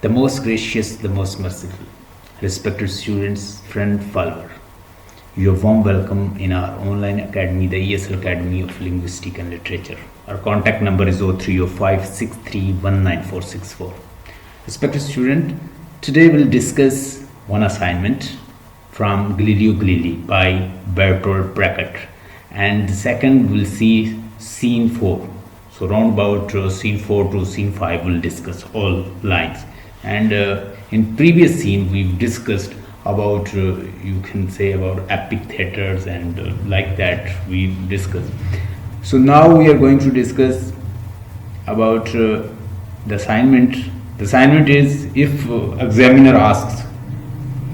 The most gracious, the most merciful, respected students, friend, follower, your warm welcome in our online academy, the ESL Academy of Linguistics and Literature. Our contact number is 030563194464. Respected student, today we'll discuss one assignment from Galileo Galilei by Bertolt Brecht, and the second we'll see scene 4. So roundabout scene 4 to scene 5 we'll discuss all lines. And in previous scene we've discussed about you can say about epic theaters and like that we discussed. So now we are going to discuss about the assignment. The assignment is, if examiner asks,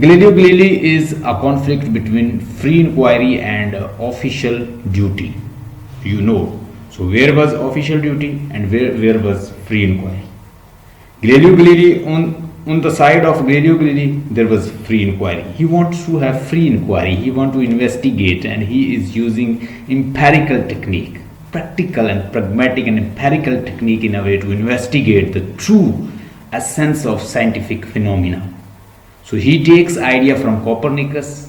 Galileo Galilei is a conflict between free inquiry and official duty. You know, so where was official duty and where was free inquiry? Galileo Galilei, on the side of Galileo Galilei, there was free inquiry. He wants to have free inquiry. He wants to investigate, and he is using empirical technique, practical and pragmatic and empirical technique in a way to investigate the true essence of scientific phenomena. So he takes idea from Copernicus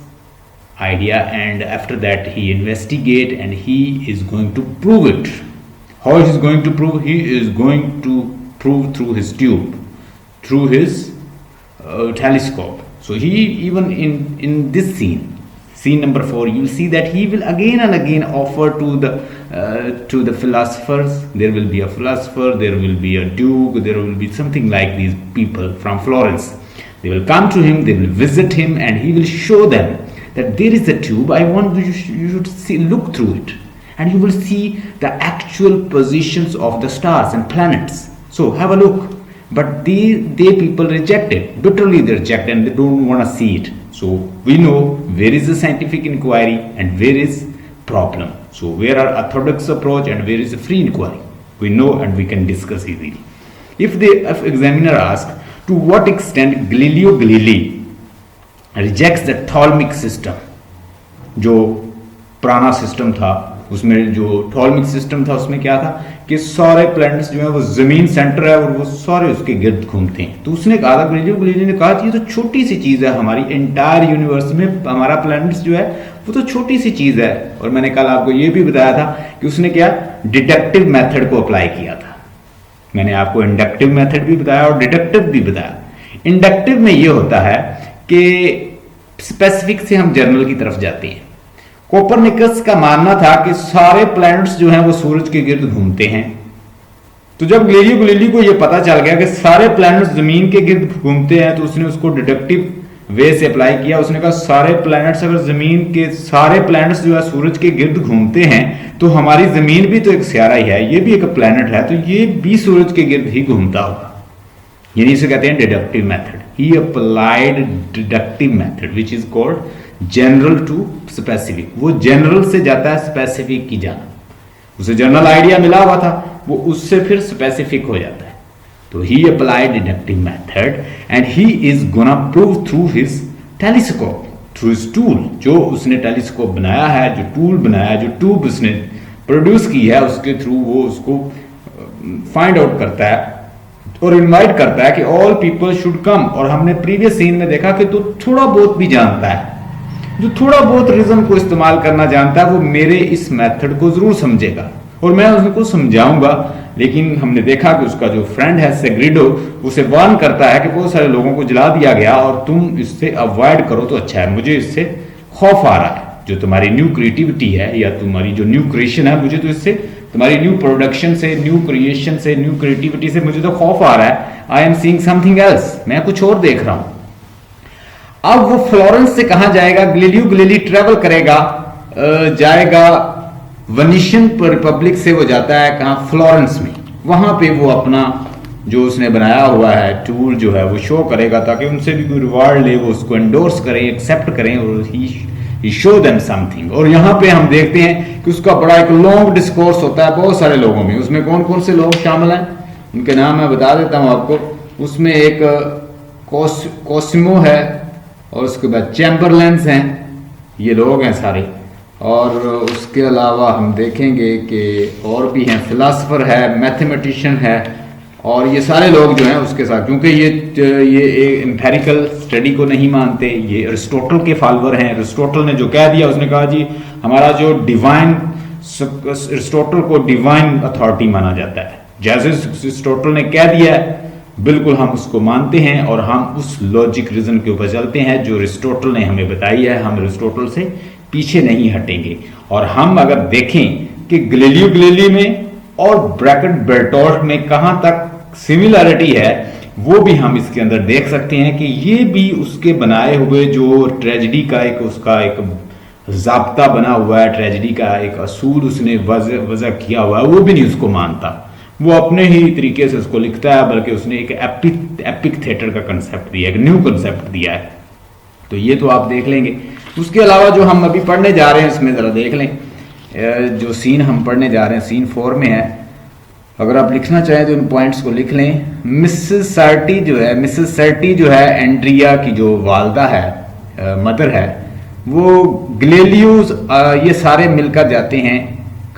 idea, and after that he investigate and he is going to prove it. How he is going to prove? He is going to prove through his tube, through his telescope. So he, even in this scene number 4, you will see that he will again and again offer to the philosophers. There will be a philosopher, there will be a duke, there will be something like these people from Florence. They will come to him, they will visit him, and he will show them that there is a tube. I want you should look through it, and you will see the actual positions of the stars and planets. So have a look. But they people reject it. Bitterly they reject, and they don't want to see it. So we know where is the scientific inquiry and where is problem. So where are orthodox approach and where is the free inquiry? We know, and we can discuss easily. If examiner asks, to what extent Galileo Galilei rejects the Ptolemaic system, जो पुराना system था, उसमें जो टॉलमिक system था उसमें क्या था कि सारे प्लैनेट्स जो है वो जमीन सेंटर है और वो सारे उसके गिर्द घूमते हैं. तो उसने कहा था, गैलीलियो गैलीली ने कहा कि ये तो छोटी सी चीज है, हमारी एंटायर यूनिवर्स में हमारा प्लैनेट्स जो है वो तो छोटी सी चीज है. और मैंने कल आपको ये भी बताया था कि उसने क्या डिडक्टिव मेथड को अप्लाई किया था. मैंने आपको इंडक्टिव मेथड भी बताया और डिडक्टिव भी बताया. इंडक्टिव में ये होता है कि स्पेसिफिक से हम जनरल की तरफ जाते हैं. कोपरनिकस का मानना था कि सारे प्लैनेट्स जो हैं वो सूरज के गिर्द घूमते हैं. तो जब गैलीलियो गैलीली को यह पता चल गया कि सारे प्लैनेट्स जमीन के गिर्द घूमते हैं, तो उसने उसको डिडक्टिव वे से अप्लाई किया. उसने कहा सारे प्लैनेट्स, अगर जमीन के सारे प्लैनेट्स जो है सूरज के गिर्द घूमते हैं तो हमारी जमीन भी तो एक सियारा ही है, ये भी एक प्लैनेट है, तो ये भी सूरज के गिर्द ही घूमता होगा. यानी इसे कहते हैं deductive method. He applied deductive method which is called general to specific. वो जनरल से जाता है स्पेसिफिक की जाना. उसे जनरल आइडिया मिला हुआ था, वो उससे फिर स्पेसिफिक हो जाता है. तो he applied deductive method and he is gonna prove through his telescope, through his tool. जो उसने टेलीस्कोप बनाया है, जो टूल बनाया, जो ट्यूब उसने प्रोड्यूस की है, उसके थ्रू वो उसको फाइंड आउट करता है और इनवाइट करता है कि ऑल पीपल शुड कम. और हमने प्रीवियस सीन में देखा कि तो थोड़ा बहुत भी जानता है, जो थोड़ा बहुत रिज्म को इस्तेमाल करना जानता है, वो मेरे इस मेथड को जरूर समझेगा और मैं उसको समझाऊंगा. लेकिन हमने देखा कि उसका जो फ्रेंड है सेग्रिडो, उसे वार्न करता है कि बहुत सारे लोगों को जला दिया गया और तुम इससे अवॉइड करो तो अच्छा है, मुझे इससे खौफ आ रहा है. जो तुम्हारी न्यू क्रिएटिविटी है या तुम्हारी जो न्यू क्रिएशन है, मुझे तो इससे, तुम्हारी न्यू प्रोडक्शन से, न्यू क्रिएशन से, न्यू क्रिएटिविटी से मुझे तो खौफ आ रहा है. I am seeing something else, मैं कुछ और देख रहा हूं. अब वो फ्लोरेंस से कहां जाएगा? गैलीलियो गैलीली ट्रेवल करेगा, जाएगा वेनिशियन रिपब्लिक से वो जाता है कहां? फ्लोरेंस में. वहां पे वो अपना जो उसने बनाया हुआ है टूल जो है वो शो करेगा, ताकि उनसे भी कोई रिवार्ड ले, वो उसको एंडोर्स करें, एक्सेप्ट करें, और ही शो देम समथिंग. और यहाँ पे हम देखते हैं कि उसका बड़ा एक लॉन्ग डिस्कोर्स होता है बहुत सारे लोगों में. उसमें कौन कौन से लोग शामिल हैं, उनके नाम मैं बता देता हूँ आपको. उसमें एक कोसिमो है, और उसके बाद चैम्बरलेंस हैं, ये लोग हैं सारे. और उसके अलावा हम देखेंगे कि और भी हैं, फिलासफर है, मैथमेटिशियन है, और ये सारे लोग जो हैं उसके साथ, क्योंकि ये एम्पेरिकल स्टडी को नहीं मानते, ये अरिस्टोटल के फॉलोअर हैं। अरिस्टोटल ने जो कह दिया, उसने कहा जी हमारा जो डिवाइन, अरिस्टोटल को डिवाइन अथॉरिटी माना जाता है। जैसे अरिस्टोटल ने कह दिया है बिल्कुल हम उसको मानते हैं और हम उस लॉजिक रीजन के ऊपर चलते हैं जो अरिस्टोटल ने हमें बताई है। हम अरिस्टोटल से पीछे नहीं हटेंगे। और हम अगर देखें कि गैलीलियो गैलीली में और ब्रैकेट बेर्टोल्ट में कहां तक सिमिलरिटी है, वो भी हम इसके अंदर देख सकते हैं कि ये भी उसके बनाए हुए जो ट्रेजेडी का एक उसका एक जाब्ता बना हुआ है, ट्रेजेडी का एक असूल उसने वजह किया हुआ है, वो भी नहीं उसको मानता। वो अपने ही तरीके से उसको लिखता है, बल्कि उसने एक एपिक थिएटर का कंसेप्ट दिया, एक न्यू कंसेप्ट दिया है। तो ये तो आप देख लेंगे। उसके अलावा जो हम अभी पढ़ने जा रहे हैं इसमें ज़रा देख लें। जो सीन हम पढ़ने जा रहे हैं सीन 4 में है। अगर आप लिखना चाहें तो इन पॉइंट्स को लिख लें। मिसेस सर्टी जो है एंड्रिया की जो वालदा है, मदर है, वो ग्लेलियोस, ये सारे मिलकर जाते हैं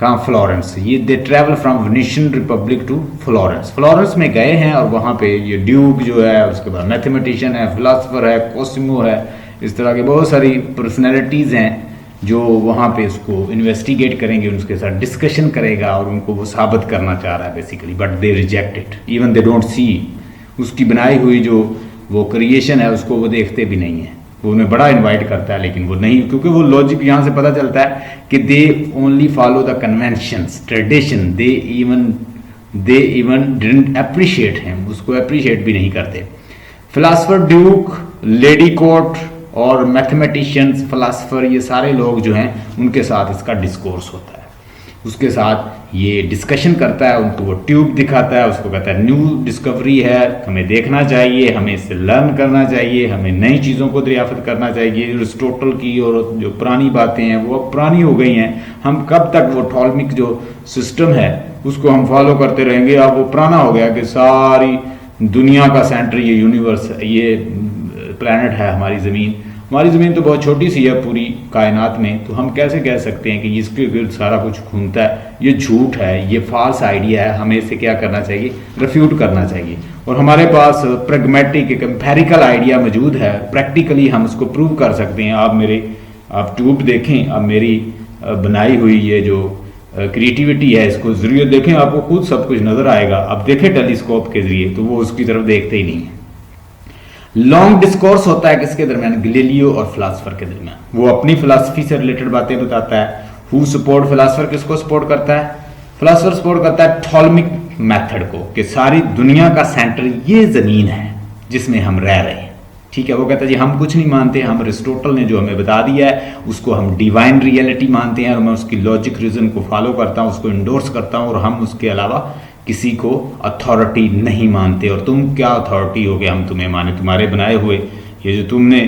कहाँ, फ्लोरेंस। ये they travel from Venetian republic to Florence. Florence में गए हैं और वहाँ पे ये ड्यूक जो है, उसके बाद मैथमेटिशियन है, फिलासफर है, कोसिमो है, इस तरह की बहुत सारी पर्सनैलिटीज़ हैं जो वहाँ पे उसको इन्वेस्टिगेट करेंगे, उनके साथ डिस्कशन करेगा और उनको वो साबित करना चाह रहा है basically. But they reject it, even they don't see. उसकी बनाई हुई जो वो क्रिएशन है उसको वो देखते भी नहीं है। वो उन्हें बड़ा इनवाइट करता है लेकिन वो नहीं, क्योंकि वो लॉजिक यहाँ से पता चलता है कि they only follow the conventions, tradition. They even didn't appreciate him, उसको अप्रिशिएट भी नहीं करते। फिलासफर ड्यूक, लेडी कोर्ट और मैथमेटिशियंस, फिलासफर, ये सारे लोग जो हैं उनके साथ इसका डिस्कोर्स होता है। उसके साथ ये डिस्कशन करता है, उनको वो ट्यूब दिखाता है, उसको कहता है न्यू डिस्कवरी है, हमें देखना चाहिए, हमें इससे लर्न करना चाहिए, हमें नई चीज़ों को दरियाफ्त करना चाहिए। अरिस्टोटल की और जो पुरानी बातें हैं वो अब पुरानी हो गई हैं। हम कब तक वो टॉलमिक जो सिस्टम है उसको हम फॉलो करते रहेंगे? अब वो पुराना हो गया कि सारी दुनिया का सेंटर ये यूनिवर्स, ये प्लैनेट है हमारी ज़मीन। हमारी ज़मीन तो बहुत छोटी सी है पूरी कायनात में, तो हम कैसे कह सकते हैं कि इसके गिर्द सारा कुछ घूमता है? ये झूठ है, ये फॉल्स आइडिया है। हमें इसे क्या करना चाहिए? रिफ्यूट करना चाहिए। और हमारे पास प्रैग्मेटिक एक एम्पेरिकल आइडिया मौजूद है, प्रैक्टिकली हम उसको प्रूव कर सकते हैं। आप ट्यूब देखें, अब मेरी बनाई हुई ये जो क्रिएटिविटी है इसको जरिए देखें, आपको खुद सब कुछ नज़र आएगा। अब देखें टेलीस्कोप के जरिए तो वो उसकी तरफ देखते ही नहीं है। लॉन्ग डिस्कोर्स होता है किसके दरमियान? गैलीलियो और फिलासफर के दरमियान। वो अपनी फिलासफी से रिलेटेड बातें बताता है। हु सपोर्ट, फिलासफर किसको सपोर्ट करता है? फिलासफर सपोर्ट करता है टॉलमिक मेथड को, कि सारी दुनिया का सेंटर ये जमीन है जिसमें हम रह रहे हैं। ठीक है, वो कहता है जी हम कुछ नहीं मानते, हम अरिस्टोटल ने जो हमें बता दिया है उसको हम डिवाइन रियलिटी मानते हैं और मैं उसकी लॉजिक रीजन को फॉलो करता हूँ, उसको इंडोर्स करता हूँ और हम उसके अलावा किसी को अथॉरिटी नहीं मानते। और तुम क्या अथॉरिटी हो गया हम तुम्हें माने? तुम्हारे बनाए हुए ये जो तुमने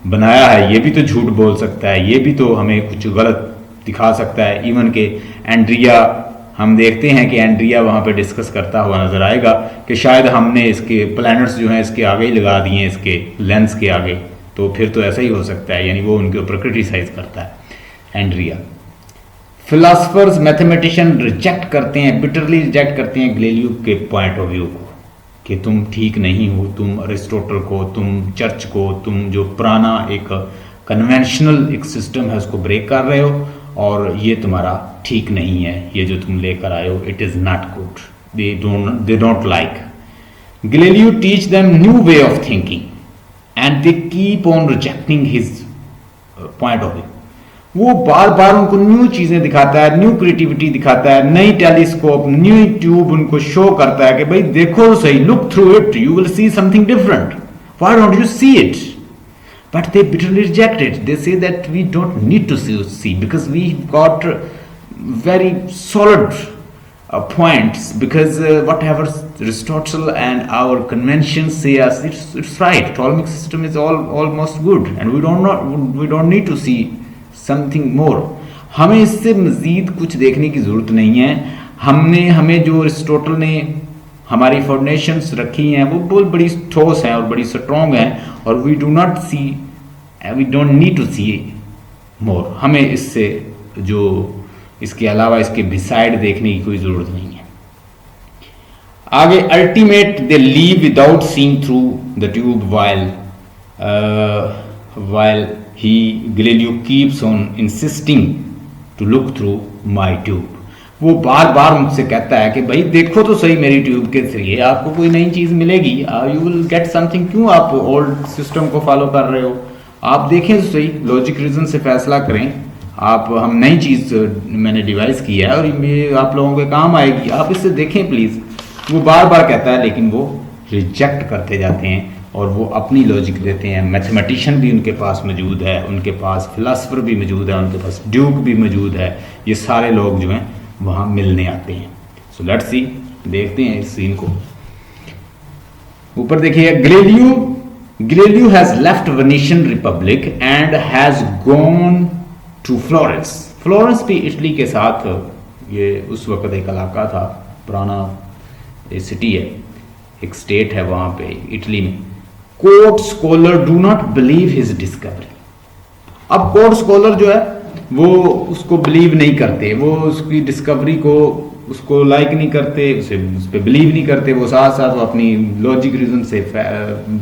बनाया है ये भी तो झूठ बोल सकता है, ये भी तो हमें कुछ गलत दिखा सकता है। इवन के एंड्रिया, हम देखते हैं कि एंड्रिया वहाँ पे डिस्कस करता हुआ नजर आएगा कि शायद हमने इसके प्लैनेट्स जो हैं इसके आगे ही लगा दिए, इसके लेंस के आगे, तो फिर तो ऐसा ही हो सकता है। यानी वो उनके ऊपर क्रिटिसाइज करता है एंड्रिया। फिलासफर्स, मैथमेटिशियन रिजेक्ट करते हैं, बिटरली रिजेक्ट करते हैं गैलीलियो के पॉइंट ऑफ व्यू को कि तुम ठीक नहीं हो, तुम अरिस्टोटल को, तुम चर्च को, तुम जो पुराना एक कन्वेंशनल एक सिस्टम है उसको ब्रेक कर रहे हो और ये तुम्हारा ठीक नहीं है, ये जो तुम लेकर आए हो it is not good, they don't like. Galileo teach them new way of thinking and they keep on rejecting his point of view. वो बार बार उनको न्यू चीजें दिखाता है, न्यू क्रिएटिविटी दिखाता है, नई टेलीस्कोप, न्यू ट्यूब उनको शो करता है कि भाई देखो सही, look through it, you will see something different, why don't you see it? But they bitterly reject it. They say that we don't need to see because we've got very solid points, because whatever Aristotle and our conventions say us, it's right. Ptolemaic system is almost good and we don't need to see something more. हमें इससे मज़ीद कुछ देखने की ज़रूरत नहीं है। हमें जो अरिस्टोटल ने हमारी फाउंडेशंस रखी हैं वो बहुत बड़ी ठोस हैं और बड़ी स्ट्रॉन्ग हैं और वी डोंट नीड टू सी मोर। हमें इससे जो इसके अलावा इसके बिसाइड देखने की कोई ज़रूरत नहीं है। आगे ultimate they leave without seeing through the tube while he Galileo keeps on insisting to look through my tube. वो बार बार मुझसे कहता है कि भाई देखो तो सही मेरी ट्यूब के जरिए आपको कोई नई चीज़ मिलेगी, यू विल गेट समथिंग, क्यों आप ओल्ड सिस्टम को फॉलो कर रहे हो, आप देखें तो सही, लॉजिक रीजन से फैसला करें, आप हम नई चीज़ मैंने डिवाइस की है और ये आप लोगों के काम आएगी, आप इससे देखें प्लीज़। वो बार बार कहता है लेकिन वो रिजेक्ट करते जाते हैं और वो अपनी लॉजिक देते हैं। मैथमेटिशियन भी उनके पास मौजूद है, उनके पास फिलासफर भी मौजूद है, उनके पास ड्यूक भी मौजूद है, ये सारे लोग जो हैं वहाँ मिलने आते हैं। सो लेट्स सी, देखते हैं इस सीन को। ऊपर देखिए, Galileo has left Venetian Republic and has gone to Florence. Florence भी इटली के साथ, ये उस वक्त एक इलाका था, पुराना सिटी है, एक स्टेट है वहाँ पे इटली में। Court scholar do not believe his discovery. अब कोर्ट स्कॉलर जो है वो उसको बिलीव नहीं करते, वो उसकी डिस्कवरी को उसको लाइक नहीं करते, उसे उस पर बिलीव नहीं करते, वो साथ साथ वो अपनी लॉजिक रीजन से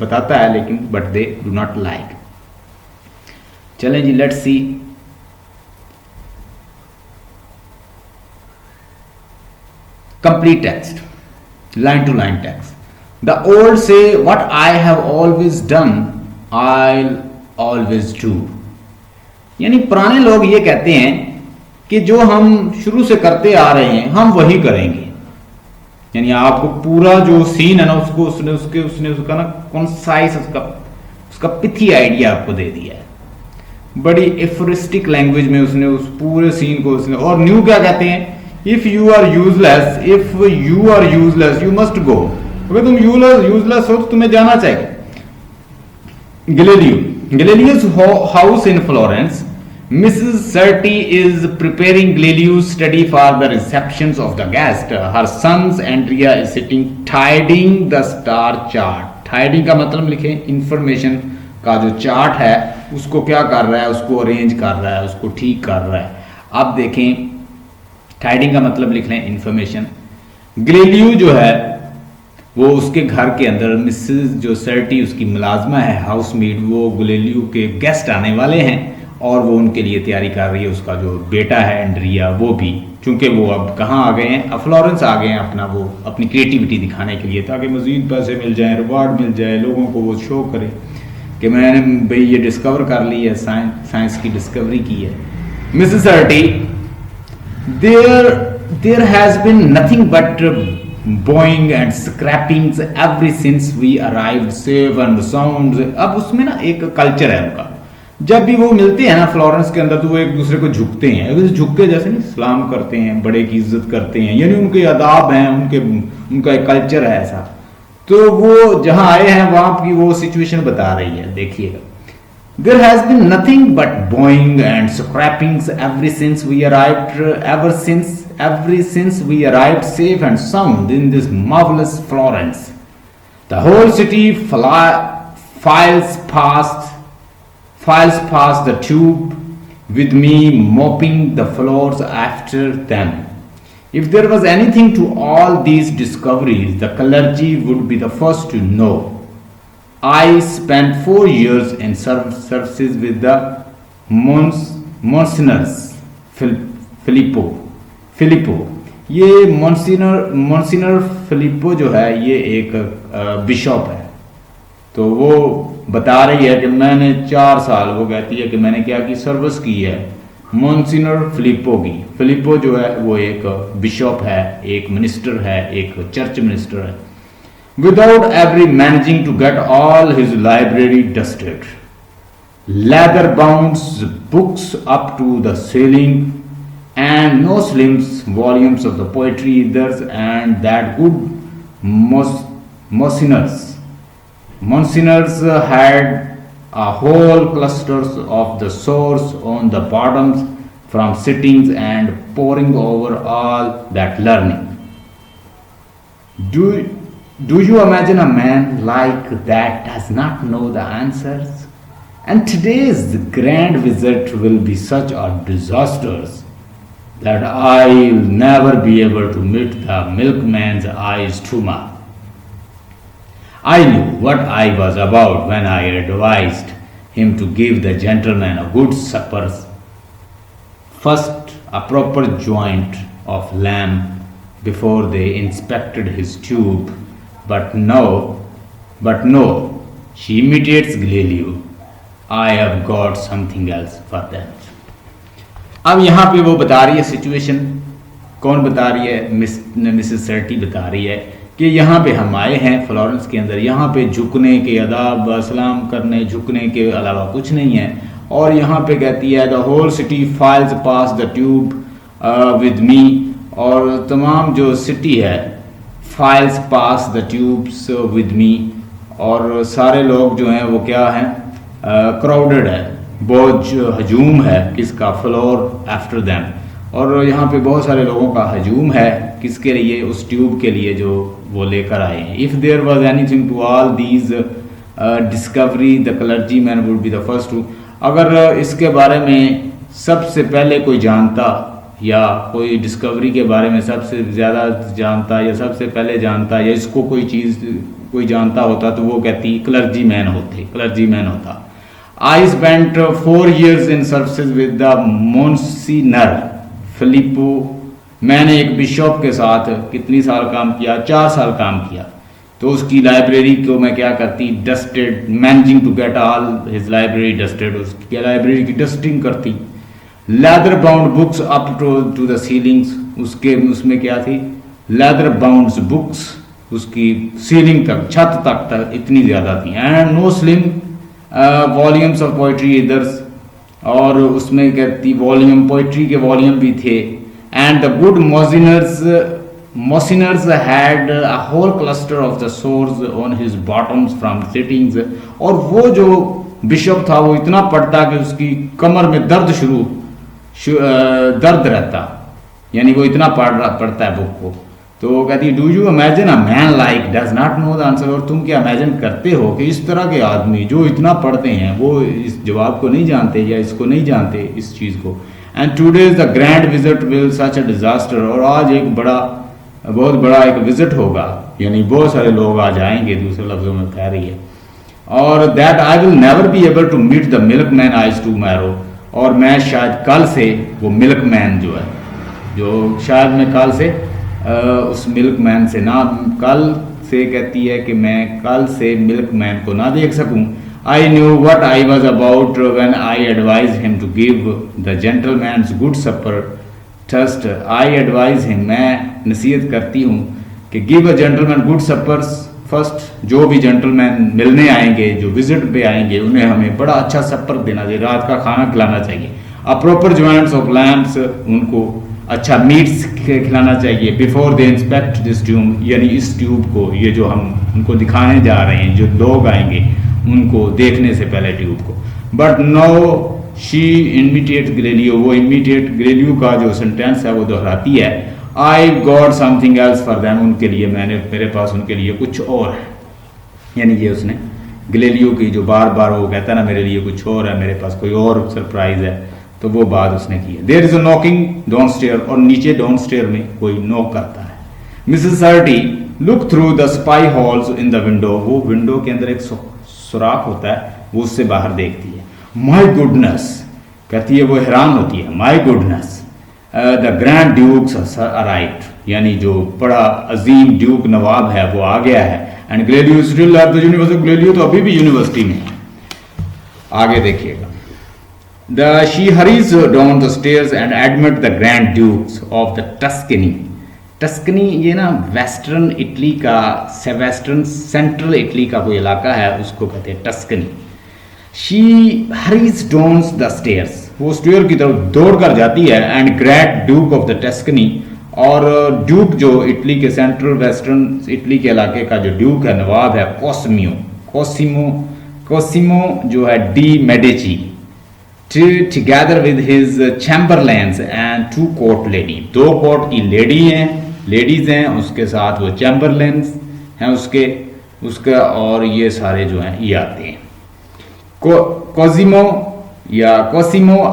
बताता है लेकिन but they do not like. चलें जी, let's see. Complete text, line to line text. The old say, what I have always done, I'll always do. यानी पुराने लोग ये कहते हैं कि जो हम शुरू से करते आ रहे हैं हम वही करेंगे। यानी आपको पूरा जो सीन है ना उसको उसने उसका ना कॉन्साइज उसका पिथी आइडिया आपको दे दिया है। बड़ी एफोरिस्टिक लैंग्वेज में उसने उस पूरे सीन को उसने, और न्यू क्या कहते हैं, If you are useless, you must go. अगर तुम यूजलेस हो तो तुम्हें जाना चाहिए। Galileo's house in Florence. Mrs. Certi is preparing Galileo's study for the receptions of the guest. Her sons Andrea is sitting tidying the star chart. Tidying का मतलब लिखें, इंफॉर्मेशन का जो चार्ट है उसको क्या कर रहा है, उसको अरेंज कर रहा है, उसको ठीक कर रहा है। अब देखें, टाइडिंग का मतलब लिख लें इंफॉर्मेशन। ग्लेलियो जो है वो उसके घर के अंदर, मिसेस जो सर्टी उसकी मुलाजमा है, हाउस मेड, वो ग्लेलियो के गेस्ट आने वाले हैं और वो उनके लिए तैयारी कर रही है। उसका जो बेटा है एंड्रिया, वो भी, चूंकि वो अब कहाँ आ गए हैं, फ्लोरेंस आ गए हैं अपना वो अपनी क्रिएटिविटी दिखाने के लिए, ताकि मजीद पैसे मिल जाएं, रिवार्ड मिल जाए, लोगों को वो शो करे कि मैंने भाई ये डिस्कवर कर ली है, साइंस की डिस्कवरी की है। मिसेस सर्टी, there has been nothing but bowing and scrapings ever since we arrived, safe and sound. अब उसमें ना एक कल्चर है उनका, जब भी वो मिलते हैं ना फ्लोरेंस के अंदर तो वो एक दूसरे को झुकते हैं, झुक के जैसे नहीं सलाम करते हैं, बड़े की इज्जत करते हैं, यानी उनके आदाब हैं, उनका एक कल्चर है ऐसा। तो वो जहां आए हैं वहां की वो सिचुएशन बता रही है, देखिएगा। There has been nothing but bowing and scrapings ever since we arrived safe and sound in this marvelous Florence. The whole city files past the tube with me mopping the floors after them. If there was anything to all these discoveries, the clergy would be the first to know. I spent 4 years in services with the Monsignors Filippo. ये मॉन्सिनर Flippo जो है ये एक Bishop है। तो वो बता रही है कि मैंने 4 साल, वो कहती है कि मैंने क्या की, सर्विस की है मॉन्सिनर फिलिप्पो की। फिलिप्पो जो है वो एक बिशॉप है, एक मिनिस्टर है, एक चर्च मिनिस्टर है। Without ever managing to get all his library dusted, leather-bound books up to the ceiling, and no slim volumes of the poetry either, and that good Monsignors had a whole clusters of the swords on the bottoms from sittings and poring over all that learning. Do you imagine a man like that does not know the answers? And today's grand visit will be such a disaster. that I'll never be able to meet the milkman's eyes tomorrow. I knew what I was about when I advised him to give the gentleman a good supper. First, a proper joint of lamb before they inspected his tube. But no, she imitates Galileo. I have got something else for them. अब यहाँ पे वो बता रही है situation, कौन बता रही है? मिसेस सर्टी बता रही है कि यहाँ पे हम आए हैं फ्लोरेंस के अंदर, यहाँ पे झुकने के आदाब सलाम करने झुकने के अलावा कुछ नहीं है। और यहाँ पे कहती है the whole city files pass the tube with me, और तमाम जो सिटी है files pass the tubes with me, और सारे लोग जो हैं वो क्या हैं? क्राउडेड है, बहुत हजूम है किसका? Floor after them. और यहाँ पे बहुत सारे लोगों का हजूम है किसके लिए? उस ट्यूब के लिए जो वो लेकर आए हैं। If there was anything to all these discovery the clergy man would be the first to, अगर इसके बारे में सबसे पहले कोई जानता या कोई डिस्कवरी के बारे में सबसे ज़्यादा जानता या सबसे पहले जानता या इसको कोई चीज़ कोई जानता होता तो वो कहती क्लर्जी मैन होता। I spent 4 years in services with the Monsignor Filippo. मैंने एक बिशप के साथ कितनी साल काम किया? 4 साल काम किया। तो उसकी लाइब्रेरी को मैं क्या करती? Dusted, managing to get all his library dusted, उसकी लाइब्रेरी की डस्टिंग करती। Leather bound books up to the ceilings, उसमें क्या थी? लेदर बाउंड बुक्स उसकी सीलिंग तक, छत तक इतनी ज़्यादा थी। And no slim volumes of poetry either, और उसमें कहती वॉल्यूम पोइट्री के वॉल्यूम भी थे। And the good monsignors had a whole cluster of the sores on his bottoms from sittings, और वो जो बिशप था वो इतना पढ़ता कि उसकी कमर में दर्द रहता, यानी वो इतना पढ़ता है बुक को। तो वो कहती do you imagine a man like does not know the answer, और तुम क्या इमेजिन करते हो कि इस तरह के आदमी जो इतना पढ़ते हैं वो इस जवाब को नहीं जानते या इसको नहीं जानते इस चीज़ को। And today's the grand visit will such a disaster, और आज एक बहुत बड़ा एक विजिट होगा, यानी बहुत सारे लोग आ जाएंगे, दूसरे लफ्जों में कह रही है। और that I will never be able to meet the milk man eyes tomorrow, और मैं शायद कल से वो मिल्क मैन जो है, जो शायद मैं कल से उस मिल्क मैन से ना, कल से कहती है कि मैं कल से मिल्क मैन को ना देख सकूं। I knew what I was about when I advise him to give the gentleman's good supper trust. I advise him, मैं नसीहत करती हूँ कि give a gentleman good suppers first, जो भी जेंटलमैन मिलने आएंगे, जो विजिट पे आएंगे, उन्हें हमें बड़ा अच्छा सपर देना चाहिए, रात का खाना खिलाना चाहिए। A proper joints of lamps, उनको अच्छा मीट्स खिलाना चाहिए। Before they inspect this tube, यानी इस ट्यूब को, ये जो हम उनको दिखाने जा रहे हैं, जो लोग आएंगे उनको देखने से पहले ट्यूब को। बट नो शी इमिटेट ग्रेलियो, वो इमिटेट ग्रेलियो का जो सेंटेंस है वो दोहराती है। I got something else for them, उनके लिए मेरे पास उनके लिए कुछ और है, यानी ये उसने ग्लेलियो की जो बार बार वो कहता है ना मेरे लिए कुछ और है, मेरे पास कोई और सरप्राइज है, तो वो बात उसने की है। There is a knocking down stair, और नीचे डाउन स्टेयर में कोई नॉक करता है। Mrs Sarti look through the spy holes in the window, वो विंडो के अंदर एक सुराख होता है, वो उससे बाहर देखती है। माई गुडनेस, कहती है, वो हैरान होती है। My goodness the grand dukes arrived, यानी जो बड़ा अजीम ड्यूक नवाब है वो आ गया है। And Galileo still at the university, Galileo तो अभी भी यूनिवर्सिटी में। आगे देखिएगा। She hurries down the stairs and admit the Grand Dukes of the Tuscany. Tuscany ये ना वेस्टर्न इटली का, वेस्टर्न सेंट्रल इटली का कोई इलाका है, उसको कहते हैं Tuscany. She hurries down the stairs, वो स्टेयर की तरफ दौड़ कर जाती है। And great duke of the Tuscany, और ड्यूक जो इटली के सेंट्रल वेस्टर्न इटली के इलाके का जो ड्यूक है, नवाब है, कोसिमो जो है D Medici, together with his chamberlains and 2 court lady, 2 court की लेडीज हैं, उसके साथ वो चैम्बरलेंस हैं उसके और ये सारे जो हैं ये आते हैं। Cosimo,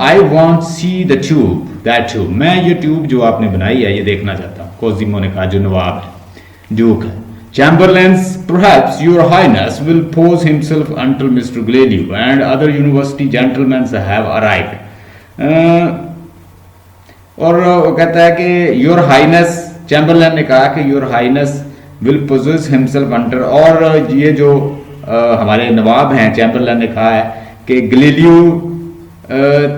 I want see the tube, that tube, मैं ये ट्यूब जो आपने बनाई है ये देखना चाहता हूँ। कोजिमो ने कहा, जो नवाब है, ड्यूक है। Chamberlain's, perhaps your highness will pose himself until Mr. Galileo and other university gentlemen have arrived. और वो कहता है कि योर हाइनेस, चैम्बरलैन ने कहा कि your highness will possess himself under, और ये जो हमारे नवाब हैं, चैम्बरलैन ने कहा है कि गलीलियो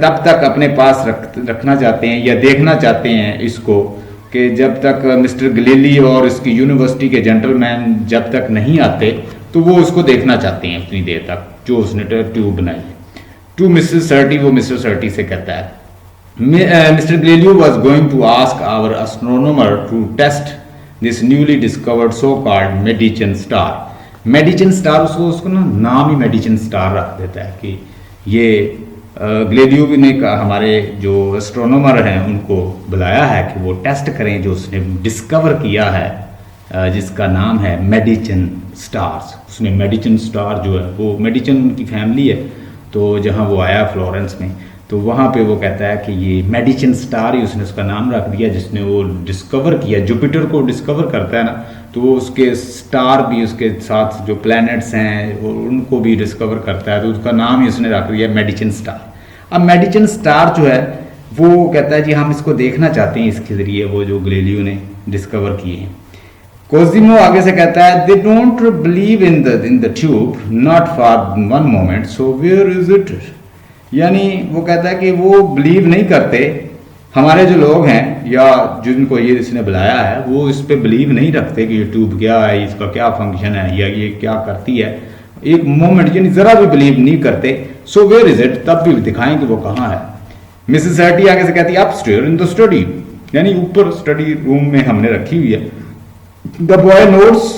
तब तक अपने पास रखना चाहते हैं या देखना चाहते हैं इसको, कि जब तक मिस्टर गलीली और इसकी यूनिवर्सिटी के जेंटलमैन जब तक नहीं आते तो वो उसको देखना चाहते हैं उतनी देर तक जो उसने ट्यूब बनाई है। टू मिसेस सर्टी, वो मिस्टर सर्टी से कहता है, Mr Galileo was going to ask our astronomer to test this newly discovered so called Medicean star. Medicean star, उसको ना नाम ही मेडिचन स्टार रख देता है कि ये ग्लेडियो ने हमारे जो एस्ट्रोनॉमर हैं उनको बुलाया है कि वो टेस्ट करें जो उसने डिस्कवर किया है, जिसका नाम है मेडिचन स्टार्स। उसने मेडिचन स्टार जो है, वो मेडिचन की फैमिली है, तो जहाँ वो आया फ्लोरेंस में, तो वहाँ पे वो कहता है कि ये मेडिचन स्टार ही उसने उसका नाम रख दिया, जिसने वो डिस्कवर किया। जुपिटर को डिस्कवर करता है ना, तो वो उसके स्टार भी, उसके साथ जो प्लैनेट्स हैं वो उनको भी डिस्कवर करता है, तो उसका नाम ही उसने रख दिया मेडिचन स्टार। अब मेडिचन स्टार जो है वो कहता है जी हम इसको देखना चाहते हैं इसके जरिए, वो जो गलीलियो ने डिस्कवर किए हैं। कोजिमो आगे से कहता है, they don't believe in the tube not for one moment, so where is it. यानी वो कहता है कि वो बिलीव नहीं करते, हमारे जो लोग हैं या जिनको ये इसने बुलाया है वो इस पे बिलीव नहीं रखते कि ये ट्यूब क्या है, इसका क्या फंक्शन है या ये क्या करती है, एक मोमेंट यानी जरा भी बिलीव नहीं करते। सो वेयर इज इट, तब भी दिखाएं कि वो कहाँ है। मिसेस सर्टी आगे से कहती है, अपस्टेयर इन द स्टडी, यानी ऊपर स्टडी रूम में हमने रखी हुई है। The boy nods,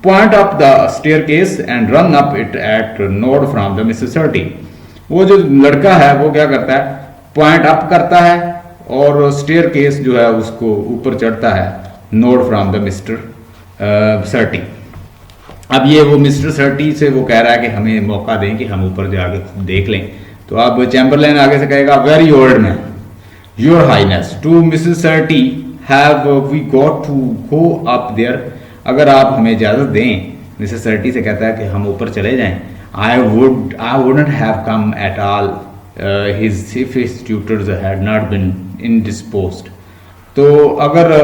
point up the staircase and run up it at nod from the Mrs Sarti. वो जो लड़का है वो क्या करता है, पॉइंट अप करता है और स्टेयरकेस जो है उसको ऊपर चढ़ता है, नोड फ्रॉम द मिस्टर सर्टी। अब ये वो मिस्टर सर्टी से वो कह रहा है कि हमें मौका दें कि हम ऊपर जाके देख लें। तो अब चैम्बरलैन आगे से कहेगा, very old man, your highness, to Mrs Sarti have we got to go up there. अगर आप हमें इजाज़त दें, मिसेस सर्टी से कहता है कि हम ऊपर चले जाएं। I wouldn't have come at all if his tutors had not been indisposed। तो अगर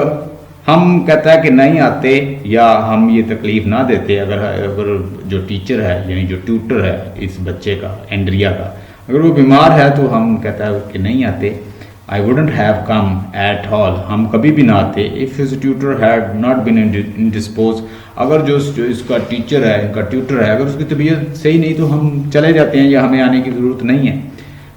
हम कहता है कि नहीं आते या हम ये तकलीफ ना देते, अगर जो टीचर है यानी जो ट्यूटर है इस बच्चे का, एंड्रिया का, अगर वो बीमार है तो हम कहता है कि नहीं आते। I wouldn't have come at all, हम कभी भी ना आते। If his tutor had not been indisposed, अगर जो इसका टीचर है, इनका ट्यूटर है, अगर उसकी तबीयत सही नहीं तो हम चले जाते हैं या हमें आने की ज़रूरत नहीं है।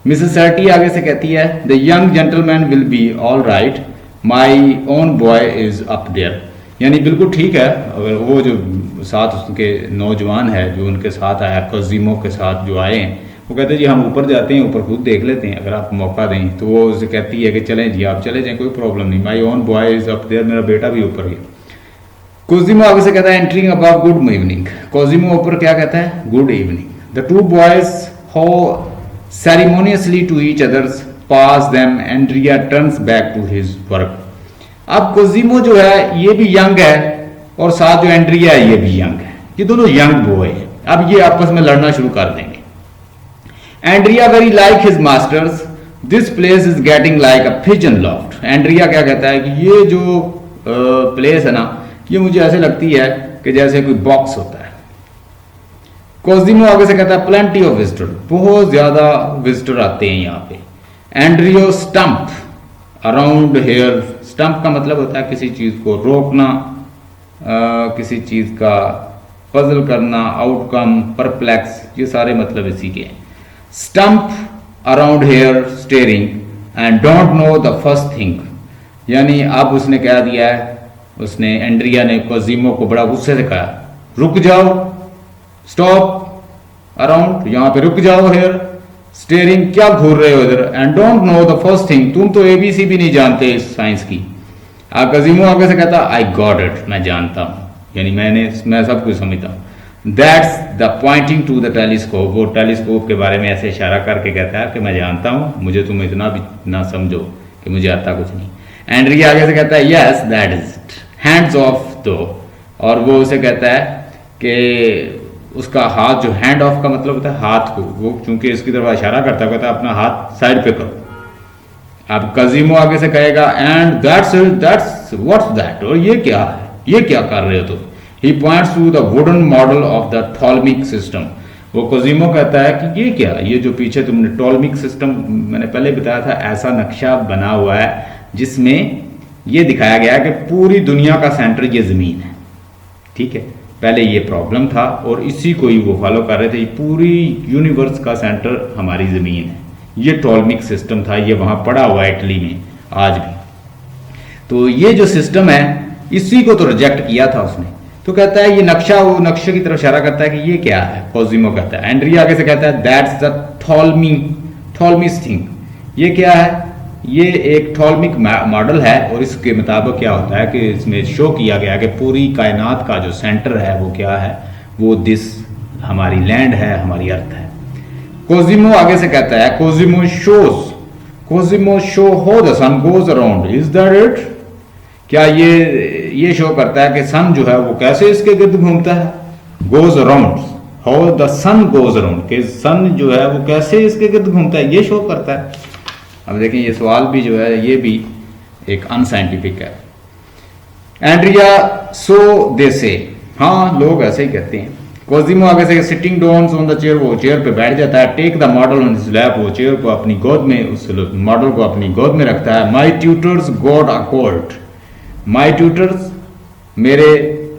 मिसेस सर्टी आगे से कहती है, the young gentleman will be all right, my own boy is up there. यानी बिल्कुल ठीक है, अगर वो जो साथ उसके नौजवान है जो उनके साथ आया, कोजिमो के साथ जो आए हैं, वो कहते हैं जी हम ऊपर जाते हैं, ऊपर खुद देख लेते हैं अगर आप मौका दें। तो वो उसे कहती है कि चलें जी आप चले जाएं, कोई प्रॉब्लम नहीं, my own boy is up there, मेरा बेटा भी ऊपर गया। कोजिमो आगे से कहता है, entering about good evening. Cosimo ऊपर क्या कहता है, good evening. The two boys हो ceremoniously to each others pass them, Andrea turns back to his work. अब कोजिमो जो है ये भी यंग है और साथ जो एंड्रिया है ये भी यंग है, ये दोनों यंग बॉय है। अब ये आपस में लड़ना शुरू कर देंगे। Andrea very like his masters, this place is getting like a pigeon loft. Andrea क्या कहता है कि ये जो प्लेस है ना, ये मुझे ऐसे लगती है कि जैसे कोई बॉक्स होता है। कोजिमो आगे से कहता है, प्लेंटी ऑफ विजिटर, बहुत ज्यादा विजिटर आते हैं यहाँ पे। एंड्रियो स्टंप अराउंड हेयर, स्टंप का मतलब होता है किसी चीज को रोकना, किसी चीज का पजल करना, आउटकम, परप्लेक्स, ये सारे मतलब इसी के हैं। Stump around hair steering and don't know the first thing. यानी अब उसने कह दिया है, उसने एंड्रिया ने कोजिमो को बड़ा गुस्से से कहा, रुक जाओ, स्टॉप अराउंड, यहाँ पे रुक जाओ, हेयर स्टेरिंग, क्या घूर रहे हो इधर, and don't know the first thing, तुम तो एबीसी भी नहीं जानते इस साइंस की। कोजिमो आगे से कहता, आई गॉट इट, मैं जानता हूँ, यानी मैं सब कुछ समझता हूँ। That's the pointing to the telescope, वो टेलीस्कोप के बारे में ऐसे इशारा करके कहता है कि मैं जानता हूँ, मुझे तुम इतना भी ना समझो, कि मुझे आता कुछ नहीं। एंड्रिया आगे से कहता है yes that is it, hands of दो, और वो उसे कहता है कि उसका हाथ, जो हैंड ऑफ का मतलब होता है हाथ को, वो चूंकि इसकी तरफ इशारा करता है, कहता है अपना हाथ साइड पे करो। अब कजीमो आगे से कहेगा एंड दैट्स व्हाट्स दैट, और ये क्या है, ये क्या कर रहे हो तुम। He points to the wooden model of the Ptolemaic system. वो कोजिमो कहता है कि ये क्या, ये जो पीछे तुमने टॉलमिक सिस्टम, मैंने पहले बताया था, ऐसा नक्शा बना हुआ है जिसमें ये दिखाया गया है कि पूरी दुनिया का सेंटर ये ज़मीन है। ठीक है, पहले ये प्रॉब्लम था और इसी को ही वो फॉलो कर रहे थे। पूरी यूनिवर्स का सेंटर हमारी ज़मीन है, ये टॉलमिक सिस्टम था, ये वहाँ पड़ा हुआ है इटली में आज भी। तो ये जो सिस्टम है इसी को तो रिजेक्ट किया था उसने। तो कहता है ये नक्शा, वो नक्शे की तरफ इशारा करता है कि ये क्या है। कोजिमो कहता है, एंड्रिया आगे से कहता है दैट्स द टॉलमिस थिंग। ये क्या है, ये एक टॉलमिक मॉडल है, और इसके मुताबिक क्या होता है कि इसमें शो किया गया कि पूरी कायनात का जो सेंटर है वो क्या है, वो दिस हमारी लैंड है, हमारी अर्थ है। कोजिमो आगे से कहता है Cosimo show how the sun goes around, is that it. क्या ये शो करता है कि सन जो है वो कैसे इसके गिर्द घूमता है। Goes around, how the sun goes around, कि सन जो है वो कैसे इसके गिर्द घूमता है, ये शो करता है। अब देखें ये सवाल भी जो है ये भी एक अनसाइंटिफिक है। एंड्रिया सो दे से, हाँ लोग ऐसे ही कहते हैं। कोजिमो आगे से sitting down on the chair, वो चेयर पे बैठ जाता है। Take the model on his lap, वो चेयर को अपनी गोद में, उस मॉडल को अपनी गोद में रखता है। My tutor's got a cold, my tutor's, मेरे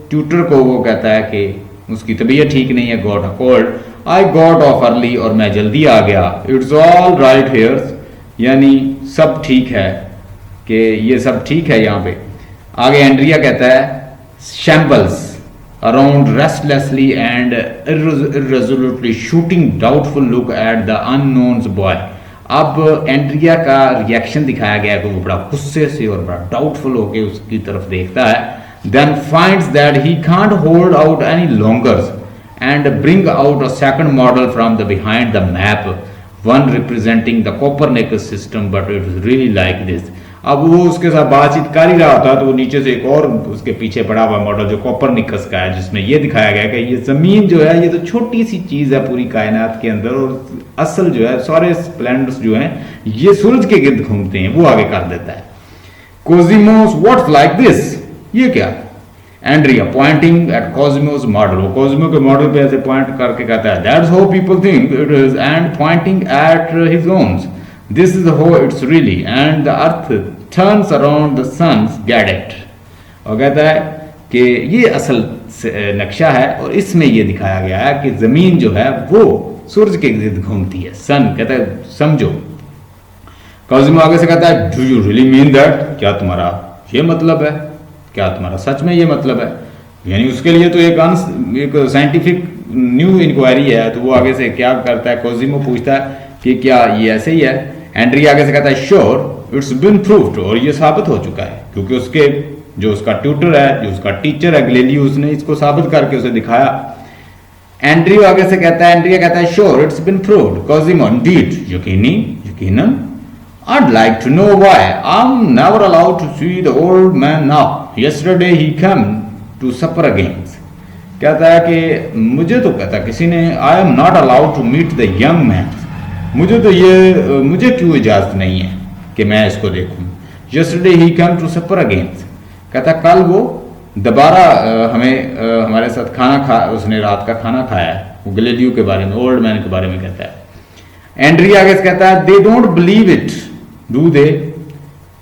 ट्यूटर को वो कहता है कि उसकी तबीयत ठीक नहीं है, got a cold. I got off early, और मैं जल्दी आ गया। इट्स ऑल राइट हियर, यानी सब ठीक है, कि ये सब ठीक है यहाँ पे। आगे एंड्रिया कहता है shambles around restlessly and irresolutely shooting doubtful look at the unknown's boy। अब एंड्रिया का रिएक्शन दिखाया गया है कि वो बड़ा गुस्से से और बड़ा डाउटफुल होकर उसकी तरफ देखता है। Then finds that he can't hold out any longer and bring out a second model from the behind the map, one representing the Copernicus system, but it is really like this. अब वो उसके साथ बातचीत कर ही रहा होता तो वो नीचे से एक और उसके पीछे पड़ा हुआ मॉडल जो कोपरनिकस का है, जिसमें ये दिखाया गया कि ये जमीन जो है ये तो छोटी सी चीज है पूरी कायनात के अंदर, और असल जो है सारे प्लैनेट्स जो हैं ये सूरज के गिर्द घूमते हैं, वो आगे कर देता है। कोजिमोस व्हाट्स लाइक दिस, ये क्या। एंड्रिया पॉइंटिंग एट कोजिमोस मॉडल, वो कोजिमो के मॉडल पे ऐसे पॉइंट करके कहता है that's how people think it is, and Poynting at his own, this is how it's really, and the earth turns around the sun's get it। और कहता है कि ये असल नक्शा है और इसमें ये दिखाया गया है कि जमीन जो है वो सूरज के गिर्द घूमती है। सन कहता है समझो। कोजिमो आगे से कहता है do you really mean that, क्या तुम्हारा ये मतलब है, क्या तुम्हारा सच में ये मतलब है। यानी उसके लिए तो एक साइंटिफिक न्यू इंक्वायरी है। तो वो आगे से क्या करता है, कोजिमो पूछता है कि क्या ये ऐसे ही है। एंड्रिया आगे से कहता है श्योर इट्स बिन प्रूव्ड, और ये साबित हो चुका है क्योंकि उसके जो उसका ट्यूटर है, जो उसका टीचर है गैलीलियो, उसने इसको साबित करके उसे दिखाया। एंड्रियो आगे से कहता है, एंड्रिया कहता है sure it's been proved. Cosimo indeed, यकीनन। I'd like to know why I'm never allowed to see the old man now. Yesterday he came to supper again। कहता है कि मुझे तो कहता किसी ने I am not allowed to meet the young man। मुझे क्यों इजाजत नहीं है कि मैं इसको देखूं। Yesterday he came to supper again। कहता कल वो दोबारा हमें हमारे साथ उसने रात का खाना खाया है। वो गैलीलियो के बारे में, ओल्ड मैन के बारे में कहता है। एंड्रिया आगे कहता है they don't believe it do they,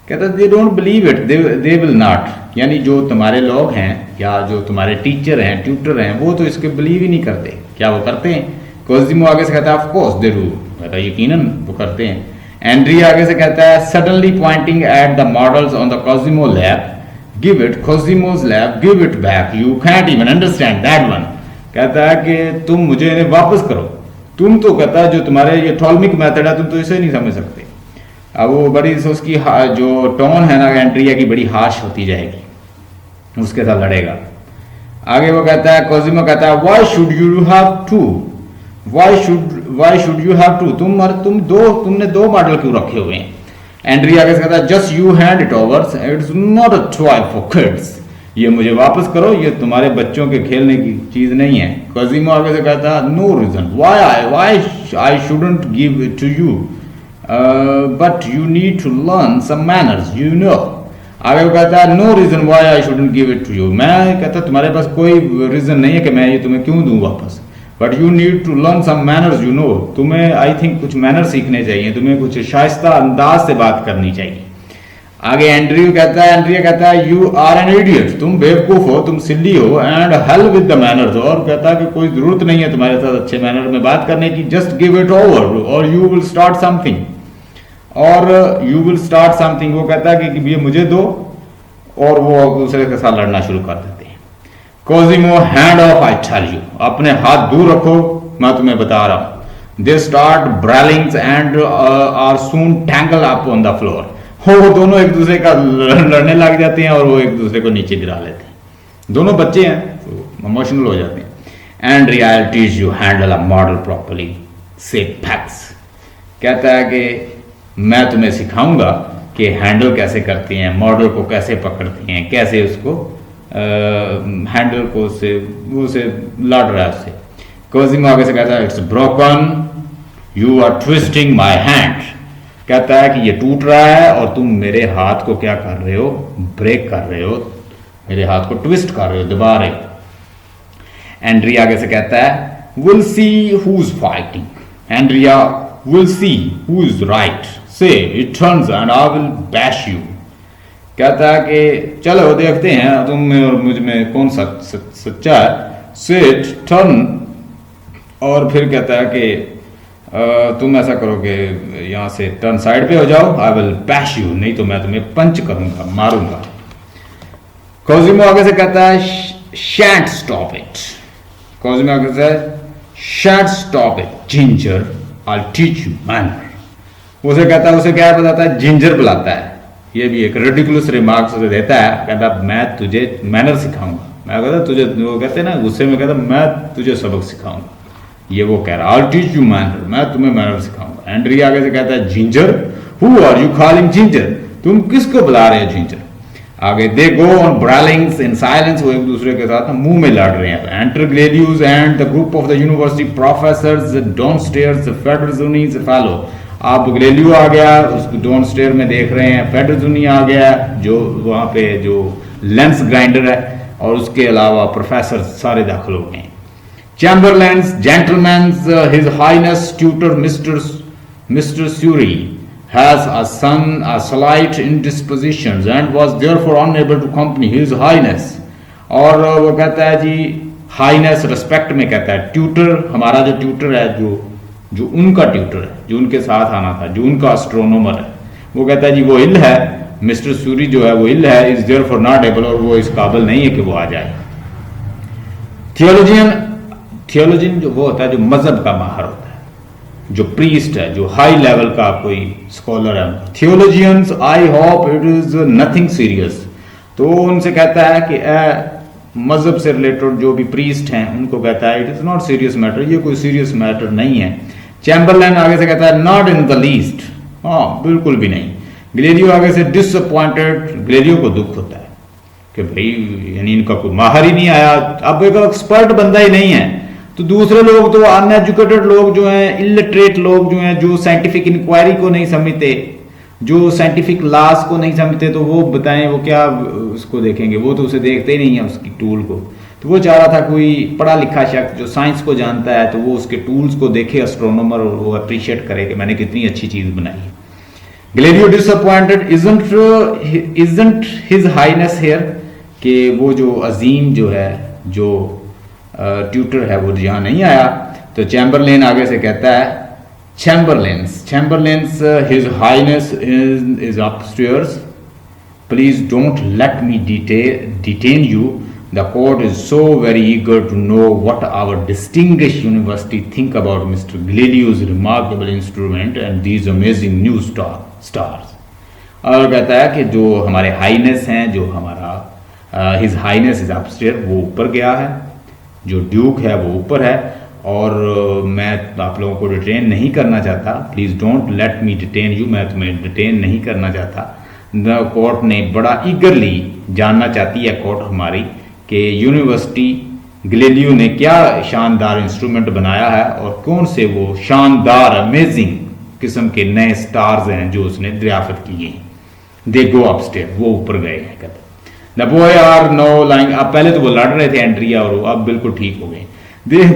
कहता they don't believe it they will not, यानी जो तुम्हारे लोग हैं या जो तुम्हारे टीचर हैं, ट्यूटर हैं, वो तो इसके बिलीव ही नहीं करते। क्या वो करते हैं। कोजिमो आगे से कहता है ऑफ कोर्स दे डू, कहता यकीनन वो करते हैं। एंड्रिया आगे से कहता है suddenly pointing at the models on the Cosimo lap, give it Cosimo's lap, give it back, you can't even understand that one. कहता है कि तुम मुझे इन्हें वापस करो, तुम तो कहता है जो तुम्हारे ये टॉलमिक मेथड है तुम तो इसे नहीं समझ सकते। अब वो बड़ी उसकी जो टोन है ना एंड्रिया की बड़ी हाश होती जाएगी, उसके साथ लड़ेगा। आगे वो कहता है, कोजिमो कहता है why should you have to, why should you have to, तुमने दो मॉडल क्यों रखे हुए हैं। एंड्रिया आगे से कहता है just you hand it over, it's not a toy for kids, ये मुझे वापस करो, ये तुम्हारे बच्चों के खेलने की चीज नहीं है। कोजिमो आगे से कहता है no reason why I shouldn't give it to you, but you need to learn some manners you know. आगे वो कहता है no reason why I shouldn't give it to you, मैं कहता तुम्हारे पास कोई रीजन नहीं है कि मैं ये तुम्हें क्यों दूं वापस, but you need to learn some manners you know, तुम्हें आई थिंक कुछ मैनर सीखने चाहिए, तुम्हें कुछ शाइस्ता अंदाज से बात करनी चाहिए। आगे एंड्रिया कहता है यू आर एन इडियट, तुम बेवकूफ हो, तुम सिल्ली हो, and hell with the manners, और कहता है कि कोई जरूरत नहीं है तुम्हारे साथ अच्छे मैनर में बात करने की, जस्ट गिव इट ओवर और यू विल स्टार्ट समथिंग, और यू विल स्टार्ट समथिंग। वो कहता है कि ये मुझे दो, और वो दूसरे के साथ लड़ना शुरू कर देते हैं। Cosimo hand off I tell you, अपने हाथ दूर रखो, मैं तुम्हें बता रहा हूं। They start brawling and are soon tangle up on the floor, वो दोनों एक दूसरे का लड़ने लग जाते हैं और वो एक दूसरे को नीचे गिरा लेते हैं। दोनों बच्चे हैं तो इमोशनल हो जाते हैं। And realities you handle a model properly से फैक्ट्स, कहता है कि मैं तुम्हें सिखाऊंगा कि हैंडल कैसे करते हैं, मॉडल को कैसे पकड़ते हैं, कैसे उसको हैंडल को से वो से लड़ रहा है उससे। कोजिमो आगे से कहता है it's broken, you are twisting my hand, कहता है कि ये टूट रहा है और तुम मेरे हाथ को क्या कर रहे हो, ब्रेक कर रहे हो, मेरे हाथ को ट्विस्ट कर रहे हो, दबा रहे हो। एंड्रिया आगे से कहता है will see who is fighting, Andrea will see who is right, say it turns and I will bash you, कहता है कि चलो देखते हैं तुम में और मुझ में कौन सच्चा है। से इट टर्न, और फिर कहता है कि तुम ऐसा करोगे, यहां से टर्न साइड पे हो जाओ, आई विल बैश यू, नहीं तो मैं तुम्हें पंच करूंगा, मारूंगा। कोजिमो आगे से कहता है शैंट स्टॉप इट, कोजिमो आगे से shan't stop it ginger, I teach you manner, उसे कहता है, उसे क्या बताता है, जिंजर बुलाता है, ये भी एक रेडिकुलस रिमार्क्स उसे देता है, कहता मैं तुझे मैनर सिखाऊंगा, मैं कहता तुझे, वो कहते हैं ना गुस्से में, कहता मैं तुझे सबक सिखाऊंगा, ये वो कह रहा, I'll teach you manner, मैं तुम्हें मैनर सिखाऊंगा। एंड्रिया आगे से कहता है ginger, who are you calling ginger, तुम किसको बुला रहे हो जिंजर। आगे दे गो ऑन ब्रैलिंग्स इन साइलेंस, वो एक दूसरे के साथ मुंह में लड़ रहे हैं। Enter Galileo and the group of the university professors downstairs, Federzoni से फॉलो, आप ग्लेलियो आ गया, उसको डाउनस्टेयर में देख रहे हैं, फेडरजुनी आ गया जो वहां पे जो लेंस ग्राइंडर है, और उसके अलावा प्रोफेसर सारे दाखिल हो गए। Chamberlains, gentlemen, His Highness Tutor Mr. Surrey has a son, a slight indisposition, and was therefore unable to accompany His Highness. और वो कहता है जी हाईनेस रिस्पेक्ट में कहता है, ट्यूटर हमारा जो ट्यूटर है, जो उनका ट्यूटर है, जो उनके साथ आना था, जो उनका एस्ट्रोनोमर है, वो कहता है जी वो इल है, मिस्टर सूरी जो है वो इल है, इज देयरफॉर नॉट एबल, और वो इस काबिल नहीं है कि वो आ जाए। थियोलॉजियन जो वो होता है जो मजहब का माहर होता है, जो प्रीस्ट है, जो हाई लेवल का कोई स्कॉलर है। Theologians I hope it is nothing serious, तो उनसे कहता है कि मजहब से रिलेटेड जो भी प्रीस्ट हैं उनको कहता है it is not serious matter, ये कोई सीरियस मैटर नहीं है। चैम्बरलैन आगे से कहता है नॉट इन द लीस्ट, हाँ बिल्कुल भी नहीं। ग्लेडियो आगे से डिसअपॉइंटेड, ग्लेडियो को दुख होता है कि भाई यानी इनका कोई माहर ही नहीं आया, अब एक एक्सपर्ट बंदा ही नहीं है, तो दूसरे लोग तो अनएजुकेटेड लोग जो हैं, इलिटरेट लोग जो हैं, जो साइंटिफिक इंक्वायरी को नहीं समझते, जो साइंटिफिक लॉस को नहीं समझते, तो वो बताएं वो क्या उसको देखेंगे, वो तो उसे देखते ही नहीं है उसकी टूल को। तो वो चाह रहा था कोई पढ़ा लिखा शख्स जो साइंस को जानता है, तो वो उसके टूल्स को देखे एस्ट्रोनॉमर, और वो अप्रिशिएट करे कि मैंने कितनी अच्छी चीज बनाई है। Galileo disappointed, isn't his highness here, कि वो जो अजीम जो है, जो ट्यूटर है, वो यहाँ नहीं आया। तो चैम्बरलेन आगे से कहता है chamberlains his highness is upstairs, please don't let me detain you, the court is so very eager to know what our distinguished university think about Mr Galileo's remarkable instrument and these amazing new stars. और कहता है कि जो हमारे Highness हैं, जो हमारा his highness is upstair, वो ऊपर गया है, जो ड्यूक है वो ऊपर है, और मैं आप लोगों को डिटेन नहीं करना चाहता, please don't let me detain you, मैं तुम्हें डिटेन नहीं करना चाहता। द कोर्ट ने बड़ा ईगरली जानना चाहती है कोर्ट हमारी कि यूनिवर्सिटी गैलीलियो ने क्या शानदार इंस्ट्रूमेंट बनाया है और कौन से वो शानदार अमेजिंग किस्म के नए स्टार्स हैं जो उसने दरियाफ्त किए हैं। दे गो अपस्टेयर, वो ऊपर गए हैं कहते। The boy are no lying, अब पहले तो वो लड़ रहे थे एंड्रिया और वो अब बिल्कुल ठीक हो गए।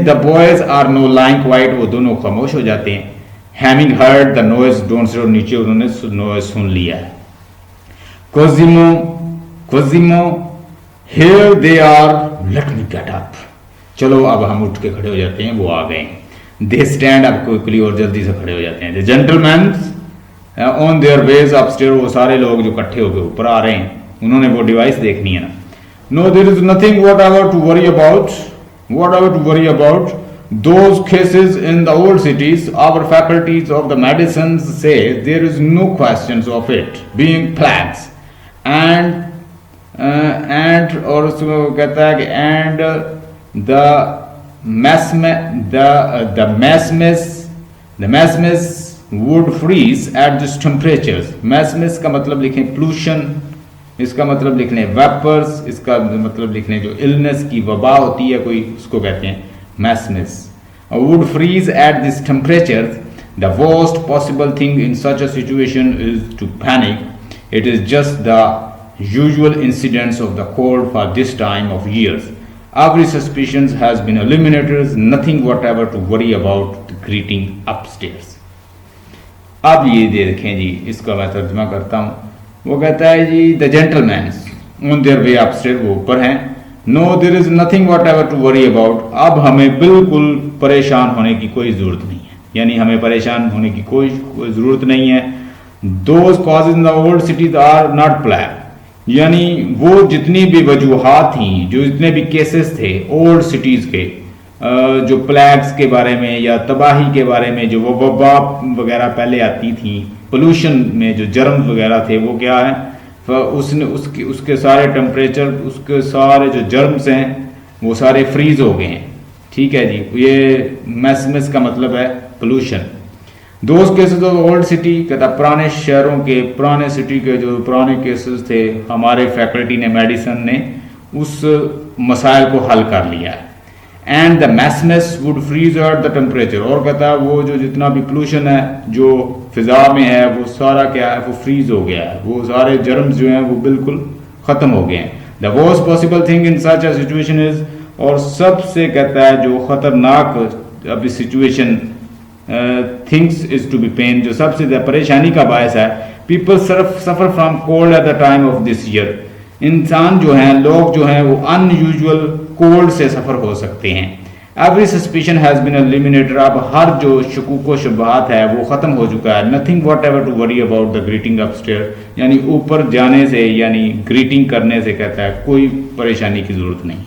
The boys are no lying quiet, वो दोनों खामोश हो जाते हैं। Having heard the noise downstairs, नीचे उन्होंने नॉइज सुन लिया है। Cosimo here they are, let me get up, चलो अब हम उठ के खड़े हो जाते हैं, वो आ गए हैं। दे स्टैंड अप क्विकली, और जल्दी से खड़े हो जाते हैं। The gentleman on their ways upstair, वो सारे लोग जो इकट्ठे होकर ऊपर आ रहे हैं, उन्होंने वो डिवाइस देखनी है ना। No there is nothing whatever to worry about those cases in the old cities. Our faculties of the medicines say there is no questions of it being plagues and और उसमें वो कहता है कि and the mesmes would freeze at this temperatures. mesmes का मतलब लिखें pollution, इसका मतलब लिख लें वेपर्स, इसका मतलब लिख लें जो इलनेस की वबा होती है कोई, उसको कहते हैं mesmes. Would freeze at this temperature. The worst possible thing in such a situation is to panic. It is just the usual incidents of the cold for this time of years. Every suspicion has been eliminated. Nothing whatever to worry about. The greeting upstairs. अब ये देखें जी, इसका मैं तर्जुमा करता हूँ। वो कहता है जी the gentlemen on their way upstair, वो ऊपर हैं। No there is nothing whatever to worry about, अब हमें बिल्कुल परेशान होने की कोई ज़रूरत नहीं है, यानी हमें परेशान होने की कोई ज़रूरत नहीं है। Those causes in the old cities are not plague, यानी वो जितनी भी वजूहात थी, जो जितने भी केसेस थे ओल्ड सिटीज़ के, जो प्लैग्स के बारे में या तबाही के बारे में, जो वो वबा वगैरह पहले आती थी, पोल्यूशन में जो जर्म वगैरह थे, वो क्या है, उसने उसके सारे टेम्परेचर, उसके सारे जो जर्म्स हैं वो सारे फ्रीज हो गए हैं। ठीक है जी, ये मैसमेस का मतलब है pollution. Those cases of old city, कहता पुराने शहरों के, पुराने सिटी के जो पुराने केसेस थे, हमारे फैकल्टी ने, मेडिसन ने उस मसाइल को हल कर लिया है। And the miasmas would freeze at the temperature, और कहता है वो जो जितना भी पोल्यूशन है जो फिजा में है, वो सारा क्या है, वो फ्रीज हो गया है, वो सारे जर्म्स जो हैं वो बिल्कुल ख़त्म हो गए हैं। The worst possible thing in such a situation is, और सबसे कहता है जो ख़तरनाक अभी situation things is to be pain, जो सबसे ज़्यादा परेशानी का बायस है, people suffer from cold at the time of this year, इंसान जो हैं, लोग जो हैं वो अनयूजुअल कोल्ड से सफ़र हो सकते हैं। Every suspicion has been eliminated, अब हर जो शकूक शुबहात है वो ख़त्म हो चुका है। Nothing whatever to worry about the greeting upstair, यानी ऊपर जाने से, यानी ग्रीटिंग करने से कहता है कोई परेशानी की ज़रूरत नहीं।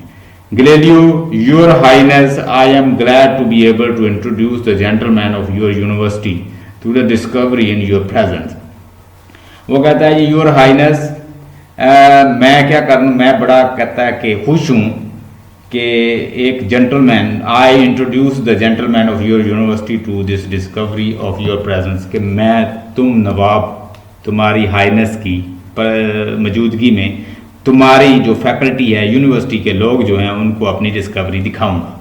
Galileo, your highness, I am glad to be able to introduce the gentleman of your university through the discovery in your presence. वो कहता है योर हाइनेस, मैं क्या करूँ, मैं बड़ा कहता है कि खुश हूँ कि एक gentleman, I introduce the gentleman of your university to this discovery of your presence, कि मैं तुम नवाब, तुम्हारी हाइनेस की मौजूदगी में तुम्हारी जो फैकल्टी है, यूनिवर्सिटी के लोग जो हैं, उनको अपनी डिस्कवरी दिखाऊंगा।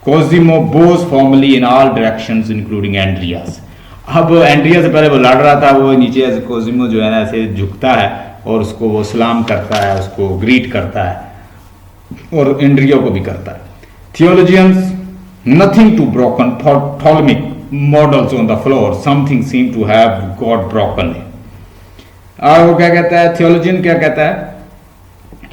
Cosimo bows formally in all directions including Andrea's, अब एंड्रिया से पहले वो लड़ रहा था, वो नीचे ऐसे कोजिमो जो है ना ऐसे झुकता है और उसको वो सलाम करता है, उसको ग्रीट करता है, और एंड्रिया को भी करता है। Theologians, nothing two broken Ptolemaic models on the floor, something seem to have got broken. और वो क्या कहता है, थियोलॉजियन क्या कहता है,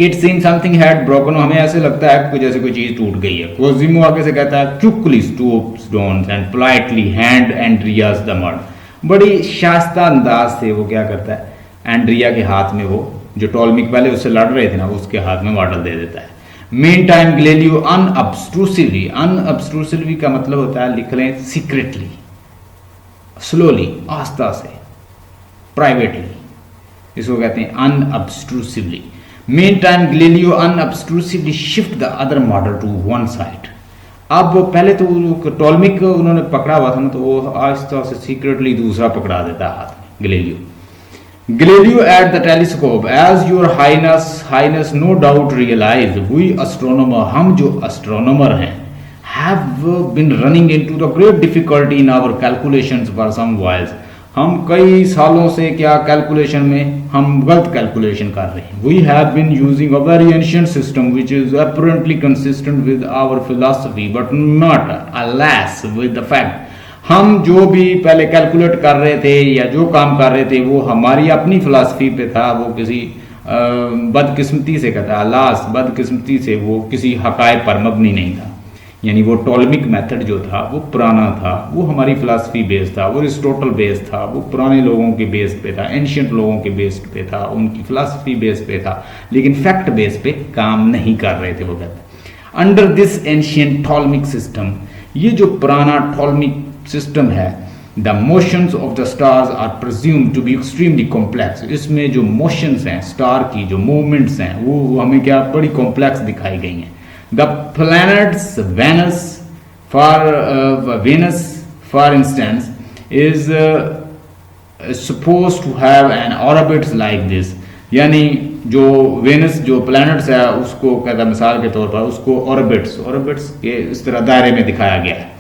it seem something had broken, हमें ऐसे लगता है कि जैसे कोई चीज टूट गई है। कोजिमो आगे से कहता है चुकली stoops down and politely hand Andreas the mud, बड़ी शास्ता अंदाज से वो क्या करता है, एंड्रिया के हाथ में, वो जो टॉलमिक पहले उससे लड़ रहे थे ना, उसके हाथ में मॉडल दे देता है। मेन टाइम गैलीलियो अनअब्स्ट्रूसिवली, अनअब्स्ट्रूसिवली का मतलब होता है, लिख लें सीक्रेटली, स्लोली, आस्था से, प्राइवेटली, इसको कहते हैं अनअब्स्ट्रूसिवली। Meantime, Galileo unobtrusively shift the other model to one side. अब पहले तो टॉलमिक उन्होंने पकड़ा हुआ था ना, तो वो आहिस्ता से सीक्रेटली दूसरा पकड़ा देता है हाथ में, Galileo at the telescope, as your highness no doubt realize, we astronomer, हम जो astronomer हैं, have been running into the great difficulty in our calculations for some whiles. हम कई सालों से क्या कैलकुलेशन में हम गलत कैलकुलेशन कर रहे हैं. We have been using a very ancient system which is apparently consistent with our philosophy but not, alas, with the fact. हम जो भी पहले कैलकुलेट कर रहे थे या जो काम कर रहे थे वो हमारी अपनी फिलॉसफी पे था, वो किसी बदकिस्मती से कहता है, अलास बदकिस्मती से वो किसी हकाए पर मबनी नहीं था. यानी वो टॉलमिक मेथड जो था वो पुराना था, वो हमारी फिलॉसफी बेस्ड था, वो अरिस्टोटल बेस्ड था, वो पुराने लोगों के बेस पे था, एंशियंट लोगों के बेस पे था, उनकी फिलॉसफी बेस पे था, लेकिन फैक्ट बेस पे काम नहीं कर रहे थे. वो कहते under this ancient Ptolemaic system, ये जो पुराना टॉलमिक सिस्टम है, the motions of the stars are presumed to be extremely complex. इसमें जो मोशंस हैं, स्टार की जो मूवमेंट्स हैं, वो हमें क्या बड़ी कॉम्प्लेक्स दिखाई गई हैं. The planets Venus for instance is supposed to have an orbit like this. यानी जो वेनस जो प्लैनेट्स है उसको कहता है मिसाल के तौर पर उसको ऑर्बिट्स के इस तरह दायरे में दिखाया गया है.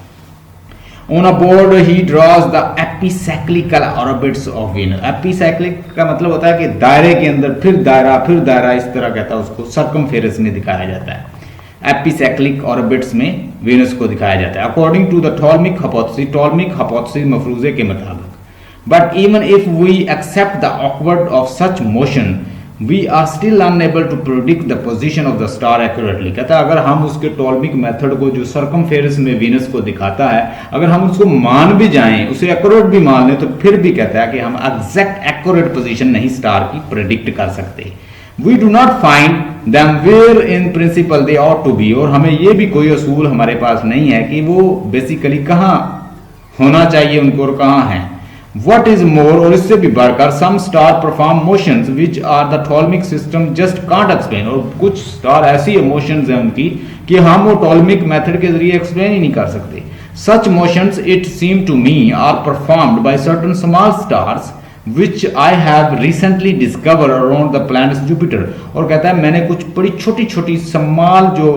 On a board he draws the epicyclical orbits of Venus. Epicyclic का मतलब होता है कि दायरे के अंदर फिर दायरा इस तरह कहता है, उसको सर्कमफेरेंस में दिखाया जाता है. एपिसाइक्लिक ऑर्बिट्स में वेनस को दिखाया जाता है according to the Ptolemaic hypothesis मफरूजे के मुताबिक. But even if we accept the awkward of such motion we are still unable to predict the position of the star accurately. कहता है अगर हम उसके टॉलमिक मेथड को जो सर्कमफेरेंस में वीनस को दिखाता है, अगर हम उसको मान भी जाएं, उसे एक्यूरेट भी मान लें, तो फिर भी कहता है कि हम एग्जैक्ट एक्यूरेट पोजीशन नहीं स्टार की प्रेडिक्ट कर सकते. We do not find them where in principle they ought to be. और हमें ये भी कोई असूल हमारे पास नहीं है कि वो बेसिकली कहाँ होना चाहिए उनको और कहाँ हैं. What is more, और इससे भी बढ़कर some star perform motions which are the Ptolemaic system just can't explain. और कुछ स्टार ऐसी emotions हैं उनकी कि हम वो टॉलमिक मेथड के जरिए एक्सप्लेन ही नहीं कर सकते. Such motions it seem to me are performed by certain small stars which I have recently discovered around the planet Jupiter. और कहता है मैंने कुछ बड़ी छोटी छोटी स्मॉल जो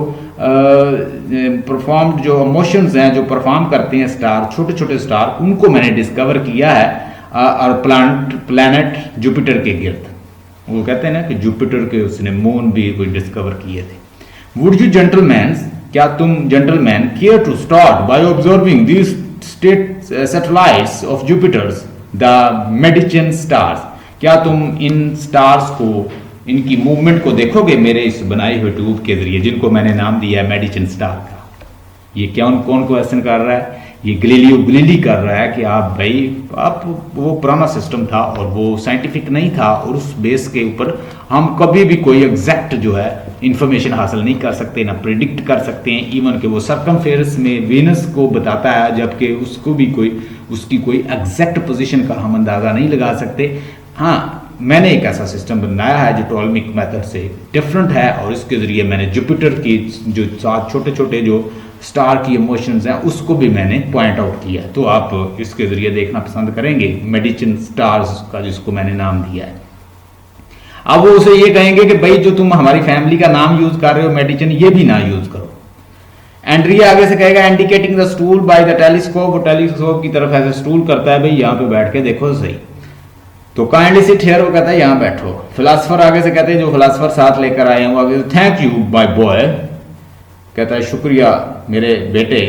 परफॉर्म्ड जो मोशंस हैं जो परफॉर्म करते हैं स्टार, छोटे छोटे स्टार, उनको मैंने डिस्कवर किया है और प्लैनेट जुपिटर के गिर्द. वो कहते हैं ना कि जुपिटर के उसने मून भी कोई डिस्कवर किए थे. वुड यू जेंटलमैन, क्या तुम gentleman care to start by observing these satellites of Jupiter's the Medicean stars. क्या तुम इन स्टार्स को, इनकी मूवमेंट को देखोगे मेरे इस बनाए हुए ट्यूब के जरिए, जिनको मैंने नाम दिया है मेडिचिन स्टार का. ये कौन क्वेश्चन कर रहा है? ये गैलीलियो कर रहा है कि आप वो पुराना सिस्टम था और वो साइंटिफिक नहीं था, और उस बेस के ऊपर हम कभी भी कोई एग्जैक्ट जो है इंफॉर्मेशन हासिल नहीं कर सकते, ना प्रिडिक्ट कर सकते हैं. इवन कि वो सर्कमफेरेंस में वीनस को बताता है, जबकि उसको भी उसकी कोई एग्जैक्ट पोजीशन का हम अंदाजा नहीं लगा सकते. हाँ, मैंने एक ऐसा सिस्टम बनाया है जो टॉलमिक मेथड से डिफरेंट है, और इसके जरिए मैंने जुपिटर की जो सात छोटे छोटे जो स्टार की इमोशंस हैं उसको भी मैंने पॉइंट आउट किया है. तो आप इसके जरिए देखना पसंद करेंगे मेडिचिन स्टार्स का, जिसको मैंने नाम दिया है. अब वो उसे ये कहेंगे कि भाई जो तुम हमारी फैमिली का नाम यूज कर रहे हो मेडिचिन, ये भी ना यूज करो. एंड्रिया आगे से कहेगा indicating the stool by the telescope. वो टेलीस्कोप की तरफ ऐसे स्टूल करता है, भाई यहाँ पे बैठ के देखो सही. तो काइंडली सिट हियर, वो कहता है यहाँ बैठो. फिलासफर आगे से कहते हैं, जो फिलासफर साथ लेकर आए हैं वो आगे से थैंक यू माय बॉय, कहता है शुक्रिया मेरे बेटे.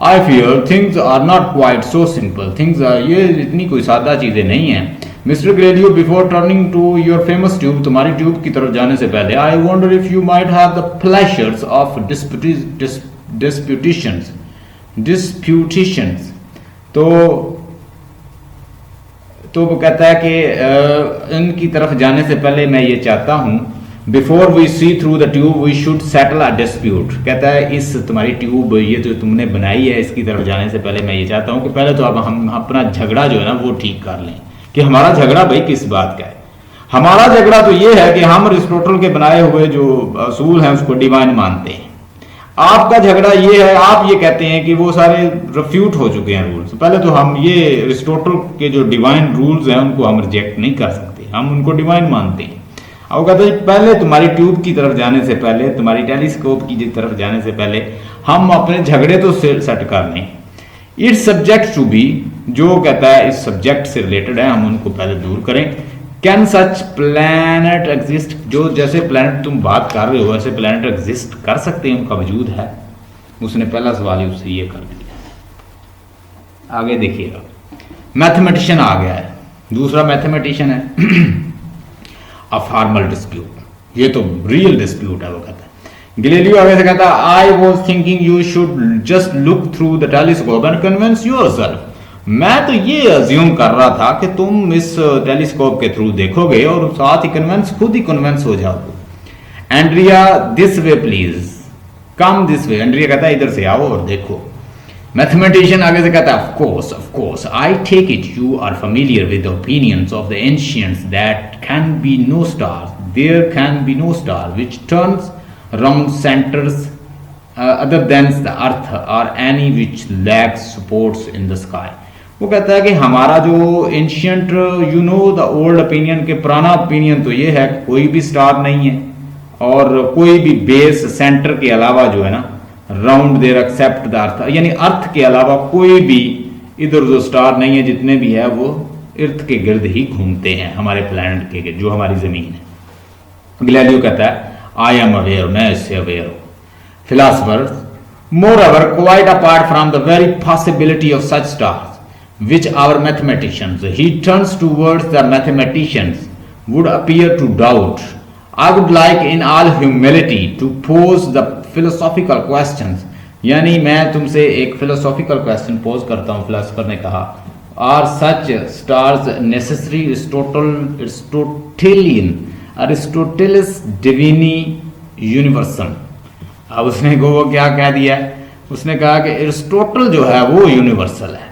I fear things are not quite so simple. Things are, ये इतनी कोई सादा चीजें नहीं है. Mr Galileo, before turning to your famous tube, तुम्हारी ट्यूब की तरफ जाने से पहले, I wonder if you might have the pleasures of disputations. तो वो कहता है कि इनकी तरफ जाने से पहले मैं ये चाहता हूँ, before we see through the tube we should settle a dispute. कहता है इस तुम्हारी ट्यूब ये जो तुमने बनाई है इसकी तरफ जाने से पहले मैं ये चाहता हूँ कि पहले तो अब हम अपना झगड़ा जो है ना वो ठीक कर लें, कि हमारा झगड़ा भाई किस बात का है. हमारा झगड़ा तो ये है कि हम अरिस्टोटल के बनाए हुए जो असूल हैं उसको डिवाइन मानते हैं. आपका झगड़ा ये है, आप ये कहते हैं कि वो सारे रिफ्यूट हो चुके हैं रूल्स। पहले तो हम ये एरिस्टोटल के जो डिवाइन रूल्स हैं उनको हम रिजेक्ट नहीं कर सकते, हम उनको डिवाइन मानते हैं। अब वो कहते हैं पहले तुम्हारी ट्यूब की तरफ जाने से पहले, तुम्हारी टेलीस्कोप की तरफ जाने से पहले हम अपने झगड़े तो सेट कर लें। इट्स सब्जेक्ट टू बी, जो कहता है इस सब्जेक्ट से रिलेटेड है, हम उनको पहले दूर करें। कैन सच प्लैनेट एग्जिस्ट, जो जैसे प्लैनेट तुम बात कर रहे हो ऐसे प्लैनेट एग्जिस्ट कर सकते हैं, उनका वजूद है। उसने पहला सवाल ही उससे ये कर दिया। आगे देखिएगा, मैथमेटिशियन आ गया है, दूसरा मैथमेटिशियन है। अ फॉर्मल डिस्प्यूट, ये तो रियल डिस्प्यूट है। वो कहता है गैलीलियो आगे से कहता है I was thinking you should just look through the telescope and convince yourself. मैं तो ये अज्यूम कर रहा था कि तुम इस टेलीस्कोप के थ्रू देखोगे और साथ ही खुद ही कन्विंस हो जाओगे। Andrea this way please, come this way. Andrea कहता है इधर से आओ और देखो। मैथमेटिशियन आगे से कहता है of course I take it you are familiar with the opinions of the ancients that can be no star, there can be no star which turns round centres other than the earth or any which lacks supports in the sky। वो कहता है कि हमारा जो ancient you know the old opinion के पुराना opinion तो ये है कोई भी स्टार नहीं है और कोई भी बेस सेंटर के अलावा जो है ना round there except the earth, यानी अर्थ के अलावा कोई भी इधर जो स्टार नहीं है, जितने भी है वो अर्थ के गिर्द ही घूमते हैं, हमारे प्लैनेट के जो हमारी जमीन है। गैलीलियो कहता है आई एम अवेयर, मैं इससे अवेयर हूं। Philosophers, moreover, quite apart from the very possibility of such stars, which our mathematicians, he turns towards the mathematicians, would appear to doubt. I would like in all humility to pose the philosophical questions। यानी मैं तुमसे एक philosophical question pose करता हूँ। philosopher ने कहा are such stars necessary Aristotelis divini universum। अब उसने को वो क्या कह दिया, उसने कहा कि एरिस्टोटल जो है वो यूनिवर्सल है।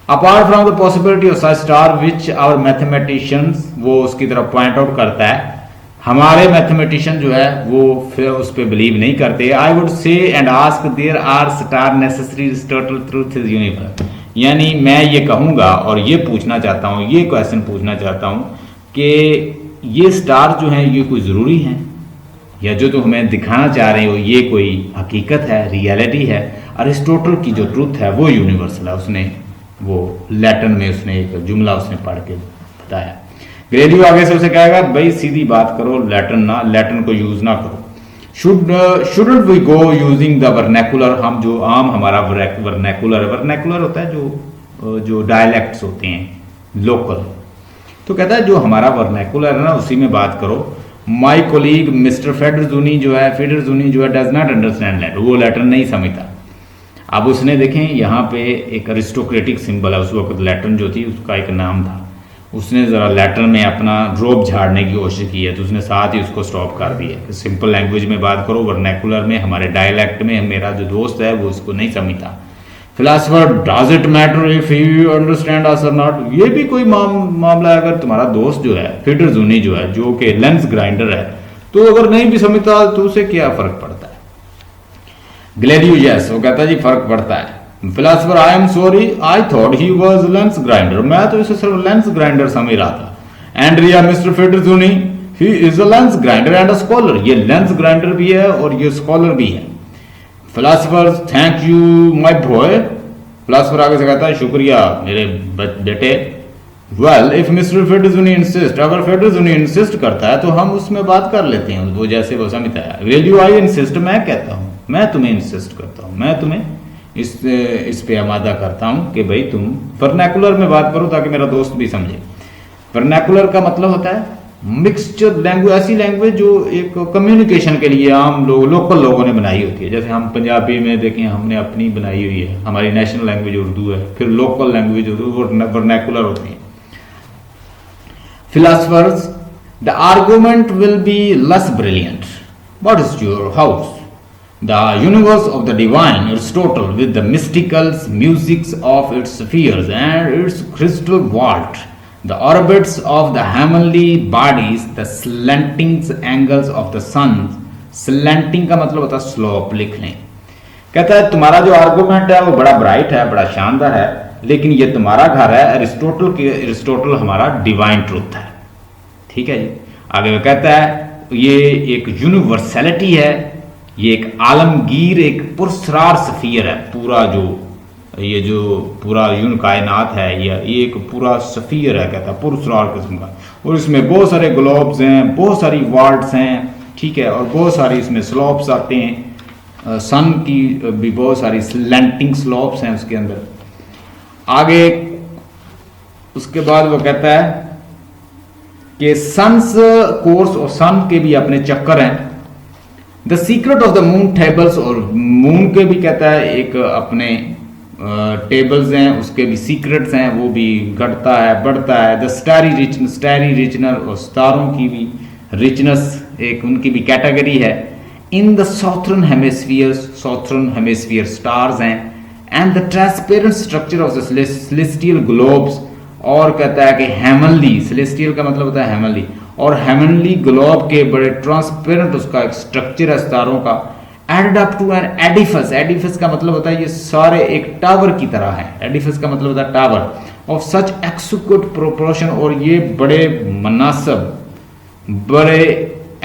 Apart from the possibility of such star which our mathematicians, वो उसकी तरफ पॉइंट आउट करता है हमारे मैथमेटिशियन जो है वो फिर उस पर बिलीव नहीं करते। I would say and ask there are star necessary Aristotle truth is universe. यानी मैं ये कहूँगा और ये पूछना चाहता हूँ, ये क्वेश्चन पूछना चाहता हूँ कि ये स्टार जो हैं ये कोई ज़रूरी हैं, या जो हमें दिखाना चाह रहे हो ये कोई हकीकत है, रियलिटी है। अरिस्टोटल की जो ट्रूथ है वो यूनिवर्सल है। उसने वो लैटिन में उसने एक जुमला उसने पढ़ के बताया। गैलीलियो आगे से उसे कहेगा भाई सीधी बात करो, लैटिन को यूज ना करो। Shouldn't we go using the vernacular, हम जो आम हमारा वर्नैकुलर होता है जो डायलैक्ट्स होते हैं लोकल, तो कहता है जो हमारा वर्नैकुलर है ना उसी में बात करो। माई कोलीग मिस्टर फेडरजूनी जो है डज नॉट अंडरस्टैंड लैटिन, वो लैटिन नहीं समझता। अब उसने देखें यहाँ पे एक अरिस्टोक्रेटिक सिंबल है, उस वक्त लैटिन जो थी उसका एक नाम था, उसने ज़रा लैटिन में अपना रोब झाड़ने की कोशिश की है तो उसने साथ ही उसको स्टॉप कर दिया कि सिंपल लैंग्वेज में बात करो, वर्नैकुलर में हमारे डायलैक्ट में। मेरा जो दोस्त है वो इसको नहीं समझता। Philosopher does it matter if you understand अस और नॉट, ये भी कोई मामला है अगर तुम्हारा दोस्त जो है फेडरजूनी जो है जो कि लेंस ग्राइंडर है तो अगर नहीं भी समझता तो उसे क्या फर्क पड़ता है। गैलीलियो यस, वो कहता है जी फर्क पड़ता है। Philosopher I am sorry I thought he was lens grinder, मैं तो इसे सिर्फ लेंस ग्राइंडर समझ रहा था। Andrea Mr Federzoni he is a lens grinder and a scholar, ये लेंस ग्राइंडर भी है और ये स्कॉलर भी है। Philosopher thank you my boy, philosopher आगे से कहता है शुक्रिया मेरे बेटे। Well if Mr Federzoni insist, अगर फेडरजूनी इंसिस्ट करता है तो हम उसमें बात कर लेते हैं, वो जैसे वो समझता है। विल यू आई इंसिस्ट, मैं कहता हूँ, मैं तुम्हें इंसिस्ट करता हूँ, मैं तुम्हें इस पे आमादा करता हूँ कि भाई तुम वर्नैकुलर में बात करो ताकि मेरा दोस्त भी समझे। वर्नैकुलर का मतलब होता है मिक्सचर लैंग्वेज, ऐसी लैंग्वेज जो एक कम्युनिकेशन के लिए आम लोकल लोगों ने बनाई होती है। जैसे हम पंजाबी में देखें हमने अपनी बनाई हुई है, हमारी नेशनल लैंग्वेज उर्दू है, फिर लोकल लैंग्वेज वर्नैकुलर होती है। Philosophers the argument will be less brilliant, what is your house? The universe of the divine Aristotle with the mysticals, musics of its spheres and its crystal vault, the orbits of the heavenly bodies, the slanting angles of the sun, slanting का मतलब होता है slope, लिख लें। कहता है तुम्हारा जो आर्गूमेंट है वो बड़ा ब्राइट है, बड़ा शानदार है, लेकिन ये तुम्हारा घर है, एरिस्टोटल हमारा डिवाइन ट्रूथ है। ठीक है जी। आगे वो कहता है ये एक यूनिवर्सैलिटी है, ये एक आलमगीर, एक पुरस्रार सफियर है। पूरा जो ये जो पूरा यून कायनात है, ये एक पूरा सफियर है, कहता है पुरस्रार किस्म का, और इसमें बहुत सारे ग्लोब्स हैं, बहुत सारी वर्ल्ड्स हैं, ठीक है, और बहुत सारी इसमें स्लोप्स आते हैं, सन की भी बहुत सारी स्लैंटिंग स्लोप्स हैं उसके अंदर। आगे उसके बाद वो कहता है कि सन्स कोर्स और सन के भी अपने चक्कर हैं। The secret of the moon tables, और मून के भी कहता है एक अपने टेबल्स हैं, उसके भी सीक्रेट्स हैं, वो भी घटता है बढ़ता है। द स्टारी रिचनर, और सितारों की भी रिचनेस एक उनकी भी कैटेगरी है। In the southern hemisphere stars हैं। And the transparent structure of the celestial globes, और कहता है कि हेमनली, सेलेस्टियल का मतलब होता है हेमनली, और हेमनली ग्लोब के बड़े ट्रांसपेरेंट उसका एक स्ट्रक्चर है सितारों का। एडेड अप टू एन एडिफस, एडिफस का मतलब होता है ये सारे एक टावर की तरह है, एडिफस का मतलब होता है tower. Of such execute proportion, और ये बड़े मुनासिब, बड़े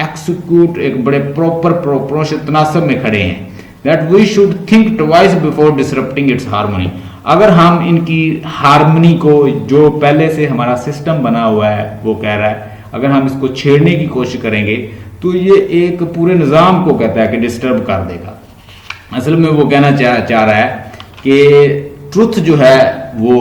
एक्सक्यूट, एक बड़े प्रॉपर प्रोपोर्शन तनासब में खड़े हैं। That we should think twice before disrupting its harmony. अगर हम इनकी हार्मनी को, जो पहले से हमारा सिस्टम बना हुआ है, वो कह रहा है अगर हम इसको छेड़ने की कोशिश करेंगे तो ये एक पूरे निज़ाम को कहता है कि डिस्टर्ब कर देगा। असल में वो कहना चाह रहा है कि ट्रुथ जो है वो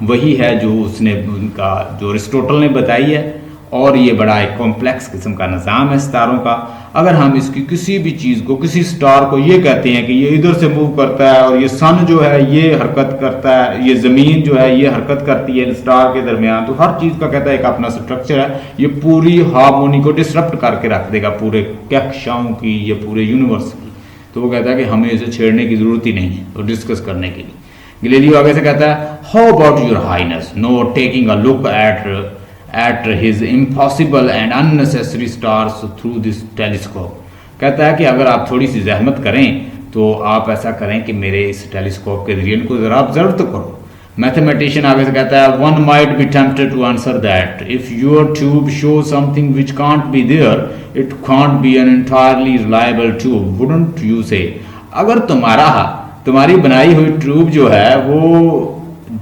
वही है जो उसने उनका जो अरिस्टोटल ने बताई है, और ये बड़ा एक कॉम्प्लेक्स किस्म का निज़ाम है सितारों का। अगर हम इसकी किसी भी चीज़ को, किसी स्टार को ये कहते हैं कि ये इधर से मूव करता है, और ये सन जो है ये हरकत करता है, ये ज़मीन जो है ये हरकत करती है स्टार के दरमियान, तो हर चीज़ का कहता है एक अपना स्ट्रक्चर है, ये पूरी हार्मोनी को डिसरप्ट करके रख देगा, पूरे कक्षाओं की, ये पूरे यूनिवर्स की। तो वो कहता है कि हमें इसे छेड़ने की ज़रूरत ही नहीं है और डिस्कस करने के लिए। गैलीलियो आगे से कहता है how about your highness, no taking a look at his impossible and unnecessary stars through this telescope। कहता है कि अगर आप थोड़ी सी जहमत करें तो आप ऐसा करें कि मेरे इस टेलीस्कोप के जरिए इनको ज़रा ऑब्जर्व तो करो। मैथमेटिशियन आगे से कहता है one might be tempted to answer that if your tube show something which can't be there it can't be an entirely reliable tube, wouldn't you say. अगर तुम्हारी बनाई हुई ट्यूब जो है वो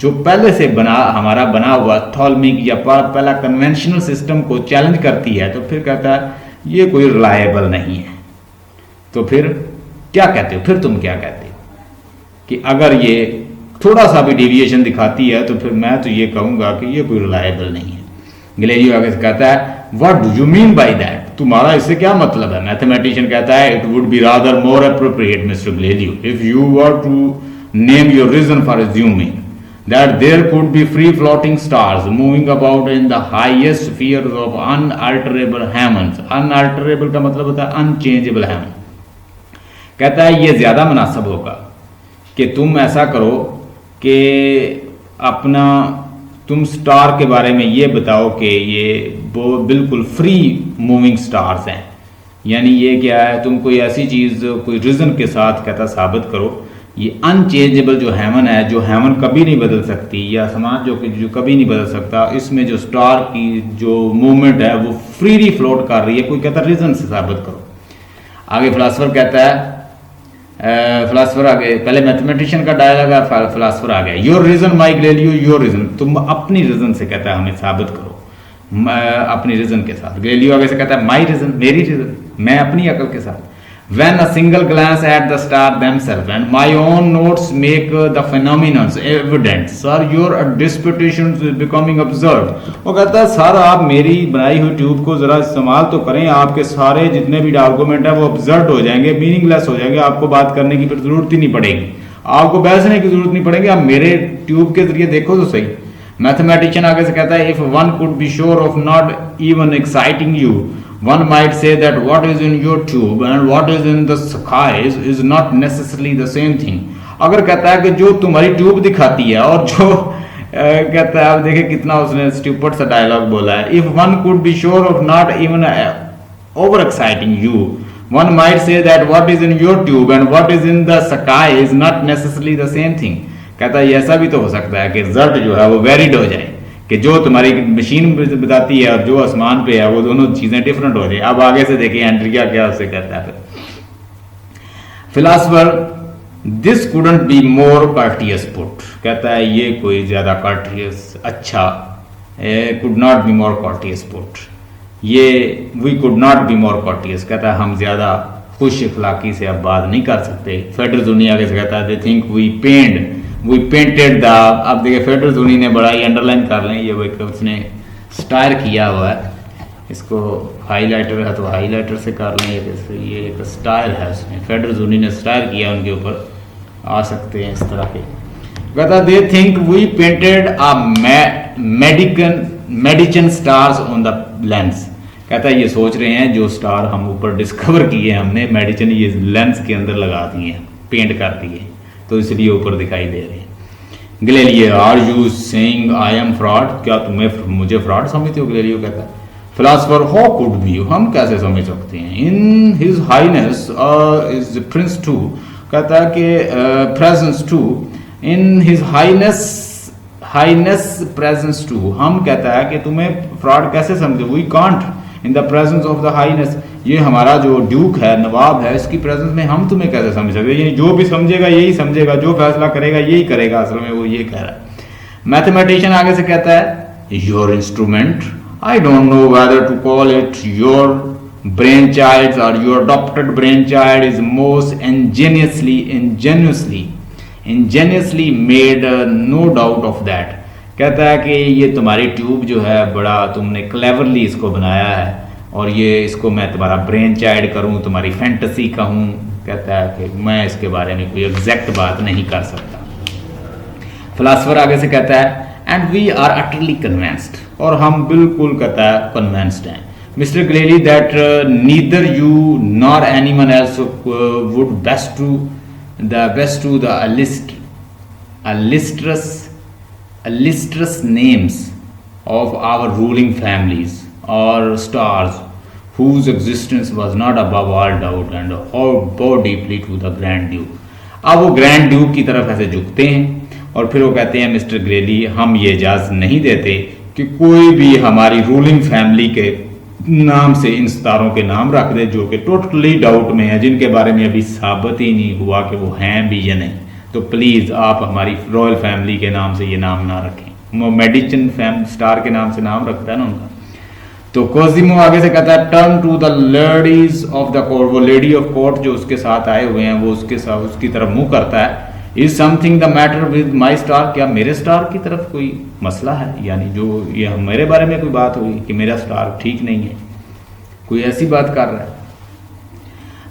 जो पहले से हमारा बना हुआ थॉलमिक या पहला कन्वेंशनल सिस्टम को चैलेंज करती है, तो फिर कहता है ये कोई रिलायबल नहीं है। तो फिर क्या कहते हो, फिर तुम क्या कहते हो कि अगर ये थोड़ा सा भी डेविएशन दिखाती है तो फिर मैं तो ये कहूंगा कि ये कोई रिलायबल नहीं है। गैलीलियो आगे कहता है what do you mean by that, तुम्हारा इससे क्या मतलब है। मैथमेटिशियन कहता है it would be rather more appropriate mister Galileo if you were to name your reason for assuming that there could be free floating stars moving about in the highest spheres of unalterable heavens। unalterable का मतलब होता है unchangeable heaven। कहता है ये ज्यादा मुनासिब होगा कि तुम ऐसा करो कि तुम स्टार के बारे में ये बताओ कि ये वो बिल्कुल फ्री मूविंग स्टार्स हैं, यानी ये क्या है, तुम कोई ऐसी चीज कोई रीजन के साथ कहता साबित करो ये अनचेंजेबल जो हेवन है, जो हेवन कभी नहीं बदल सकती, या समाज जो कभी नहीं बदल सकता, इसमें जो स्टार की जो मूवमेंट है वो फ्रीली फ्लोट कर रही है, कोई कहता रीजन से साबित करो। आगे फिलासफर कहता है फिलासफर आगे, पहले मैथमेटिशियन का डायलॉग है, फिलासफर आ गया your reason my Galileo your reason, तुम अपनी रीजन से कहता है हमें साबित करो, अपनी रीजन के साथ। गैलीलियो आगे से कहता है माई रीजन, मेरी रीजन, मैं अपनी अकल के साथ। When a single glance at the star themselves and my own notes make the phenomena evident, sir, your disputations is becoming absurd। वो कहता है सर आप मेरी बनाई हुई ट्यूब को जरा इस्तेमाल तो करें, आपके सारे जितने भी आर्गूमेंट है वो अब्सर्ड हो जाएंगे, मीनिंगलेस हो जाएंगे, आपको बात करने की फिर जरूरत ही नहीं पड़ेगी, आपको बहसने की जरूरत नहीं पड़ेगी, आप मेरे ट्यूब के जरिए देखो तो सही। मैथमेटिशियन आगे से कहता है if one could be sure of not even exciting you one might say that what is in your tube and what is in the skies is not necessarily the same thing। अगर कहता है कि जो तुम्हारी tube दिखाती है और जो कहता है, आप देखें कितना उसने स्टूपिड सा डायलॉग बोला है, if one could be sure of not even over exciting you One might say that what is in your tube and what is in the sky is not necessarily the same thing. कहता है ऐसा भी तो हो सकता है कि result जो है वो वेरिड हो जाए, कि जो तुम्हारी मशीन बताती है और जो आसमान पे है वो दोनों चीजें डिफरेंट हो जाए। अब आगे से देखिए एंड्रिया क्या उससे कहता है। Philosopher, this couldn't be more courteous put, कहता है ये कोई ज्यादा कर्टियस अच्छा, could not be more courteous put, ये we could not be more courteous, कहता है हम ज्यादा खुश इखलाकी से अब बात नहीं कर सकते। फेडरजूनी आगे से कहता है they think we painted the, अब देखिए फेडरजूनी ने बड़ा ही अंडरलाइन कर लें, ये उसने स्टार किया हुआ है, इसको हाईलाइटर है तो हाईलाइटर से कर लें, ये एक स्टाइल है उसने, फेडरजूनी ने स्टाइल किया, उनके ऊपर आ सकते हैं इस तरह के। कहता they think we painted a Medicean stars on the lens, कहता है ये सोच रहे हैं जो स्टार हम ऊपर डिस्कवर किए हमने मेडिचन ये लेंस के अंदर लगा दिए, पेंट कर दिए, तो इसलिए ऊपर दिखाई दे रहे हैं। Galileo, are you saying I am fraud, क्या तुम्हें मुझे फ्रॉड समझते हो? गैलीलियो कहता है फिलासफर, हाउ कुड बी, हम कैसे समझ सकते हैं। In his highness is prince too, कहता है कि presence too, in his highness presence too, हम कहता है कि तुम्हें फ्रॉड कैसे समझे, we can't in the presence of the highness, ये हमारा जो ड्यूक है, नवाब है, इसकी प्रेजेंस में हम तुम्हें कैसे समझ सकते, यानी जो भी समझेगा यही समझेगा, जो फैसला करेगा यही करेगा, असल में वो ये कह रहा है। मैथमेटिशियन आगे से कहता है your instrument, I don't know whether to call it your brain child और your adopted brain child is most ingeniously made, no doubt of that, कहता है कि ये तुम्हारी ट्यूब जो है बड़ा तुमने क्लेवरली इसको बनाया है, और ये इसको मैं तुम्हारा ब्रेन चाइल्ड करूं, तुम्हारी फैंटेसी कहूं, कहता है कि मैं इसके बारे में कोई एग्जैक्ट बात नहीं कर सकता। फिलासफर आगे से कहता है and we are utterly convinced, और हम बिल्कुल कहता है कन्विंस्ड हैं Mr Galilei that neither you nor anyone else would best to the illustrious names of our ruling families or stars whose existence was not above all doubt and how bow deeply to the grand duke। अब वो grand Duke की तरफ ऐसे झुकते हैं और फिर वो कहते हैं मिस्टर ग्रेली हम ये इजाज़त नहीं देते कि कोई भी हमारी रूलिंग फैमिली के नाम से इन सितारों के नाम रख दे जो कि टोटली डाउट में है, जिनके बारे में अभी साबित ही नहीं हुआ कि वो हैं भी या नहीं, तो प्लीज़ आप हमारी रॉयल फैमिली के नाम से ये नाम ना रखें। वो मेडिचन स्टार के नाम से नाम रखता है ना उनका। तो कोजिमो आगे से कहता है turn to the ladies of the court, वो लेडी ऑफ कोर्ट जो उसके साथ आए हुए हैं वो उसके साथ उसकी तरफ मुंह करता है। Is something the matter with my star, क्या मेरे स्टार की तरफ कोई मसला है, यानी जो ये मेरे बारे में कोई बात हुई कि मेरा स्टार ठीक नहीं है, कोई ऐसी बात कर रहा है।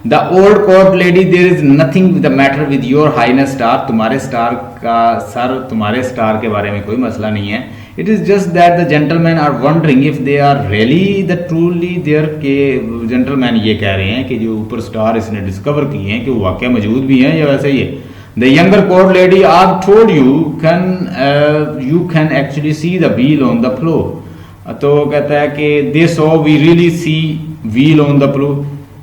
The old court lady there is nothing the matter with your highness star, तुम्हारे स्टार का सर तुम्हारे स्टार के बारे में कोई मसला नहीं है। It is just that the gentleman are wondering if they are really the truly there, के जेंटलमैन ये कह रहे हैं कि जो ऊपर स्टार इसने डिस्कवर किए हैं कि वो वाकई मौजूद भी हैं या वैसे ही है। The younger court lady I told you can actually see the wheel on the floor, तो कहता है कि they so we really see wheel on the floor,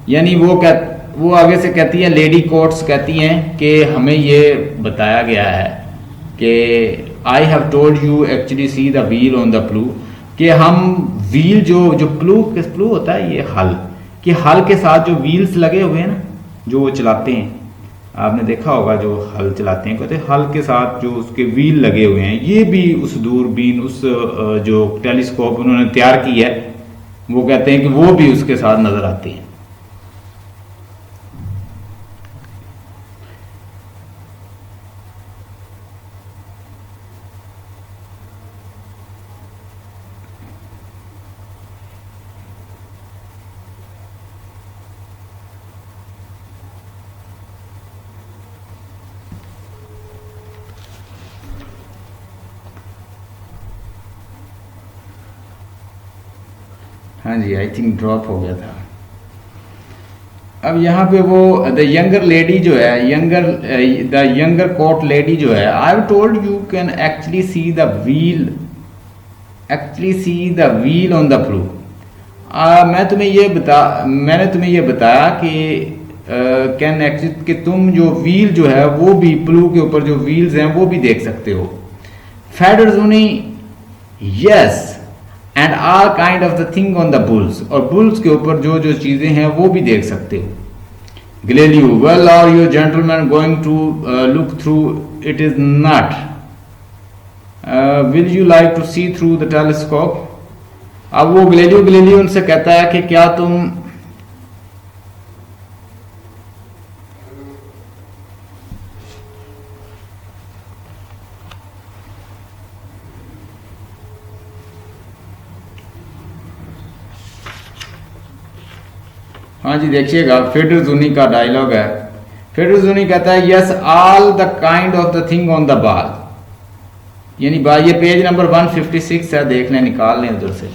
यानी वो आगे से कहती है लेडी कोर्ट्स कहती हैं कि हमें ये बताया गया है कि I have told you actually see the wheel on the blue, कि हम व्हील जो प्लू होता है ये हल, कि हल के साथ जो व्हील्स लगे हुए हैं ना जो वो चलाते हैं, आपने देखा होगा जो हल चलाते हैं कहते हैं हल के साथ जो उसके व्हील लगे हुए हैं, ये भी उस दूरबीन उस जो टेलीस्कोप उन्होंने तैयार की है वो कहते हैं कि वो भी उसके साथ नजर आते हैं। हाँ जी, आई थिंक ड्रॉप हो गया था। अब यहाँ पे वो द यंगर लेडी जो है द यंगर कोर्ट लेडी जो है I have told you can actually see the wheel on the blue, मैंने तुम्हें ये बताया कि कैन एक्सिस्ट कि तुम जो व्हील जो है वो भी प्लू के ऊपर जो व्हील्स हैं वो भी देख सकते हो। Federzoni yes and all kind of the thing on the bulls, और बुल्स के ऊपर जो जो चीजें हैं वो भी देख सकते हो। Galileo well are you gentleman going to look through, it is not, will you like to see through the telescope. अब वो ग्लेलियो उनसे कहता है कि क्या तुम हाँ जी देखिएगा, फेडरजोनी का डायलॉग है। फेडरजोनी कहता है yes all the kind of the thing on the ball, यानी ये पेज नंबर 156 है, देख लें, निकाल लें उधर से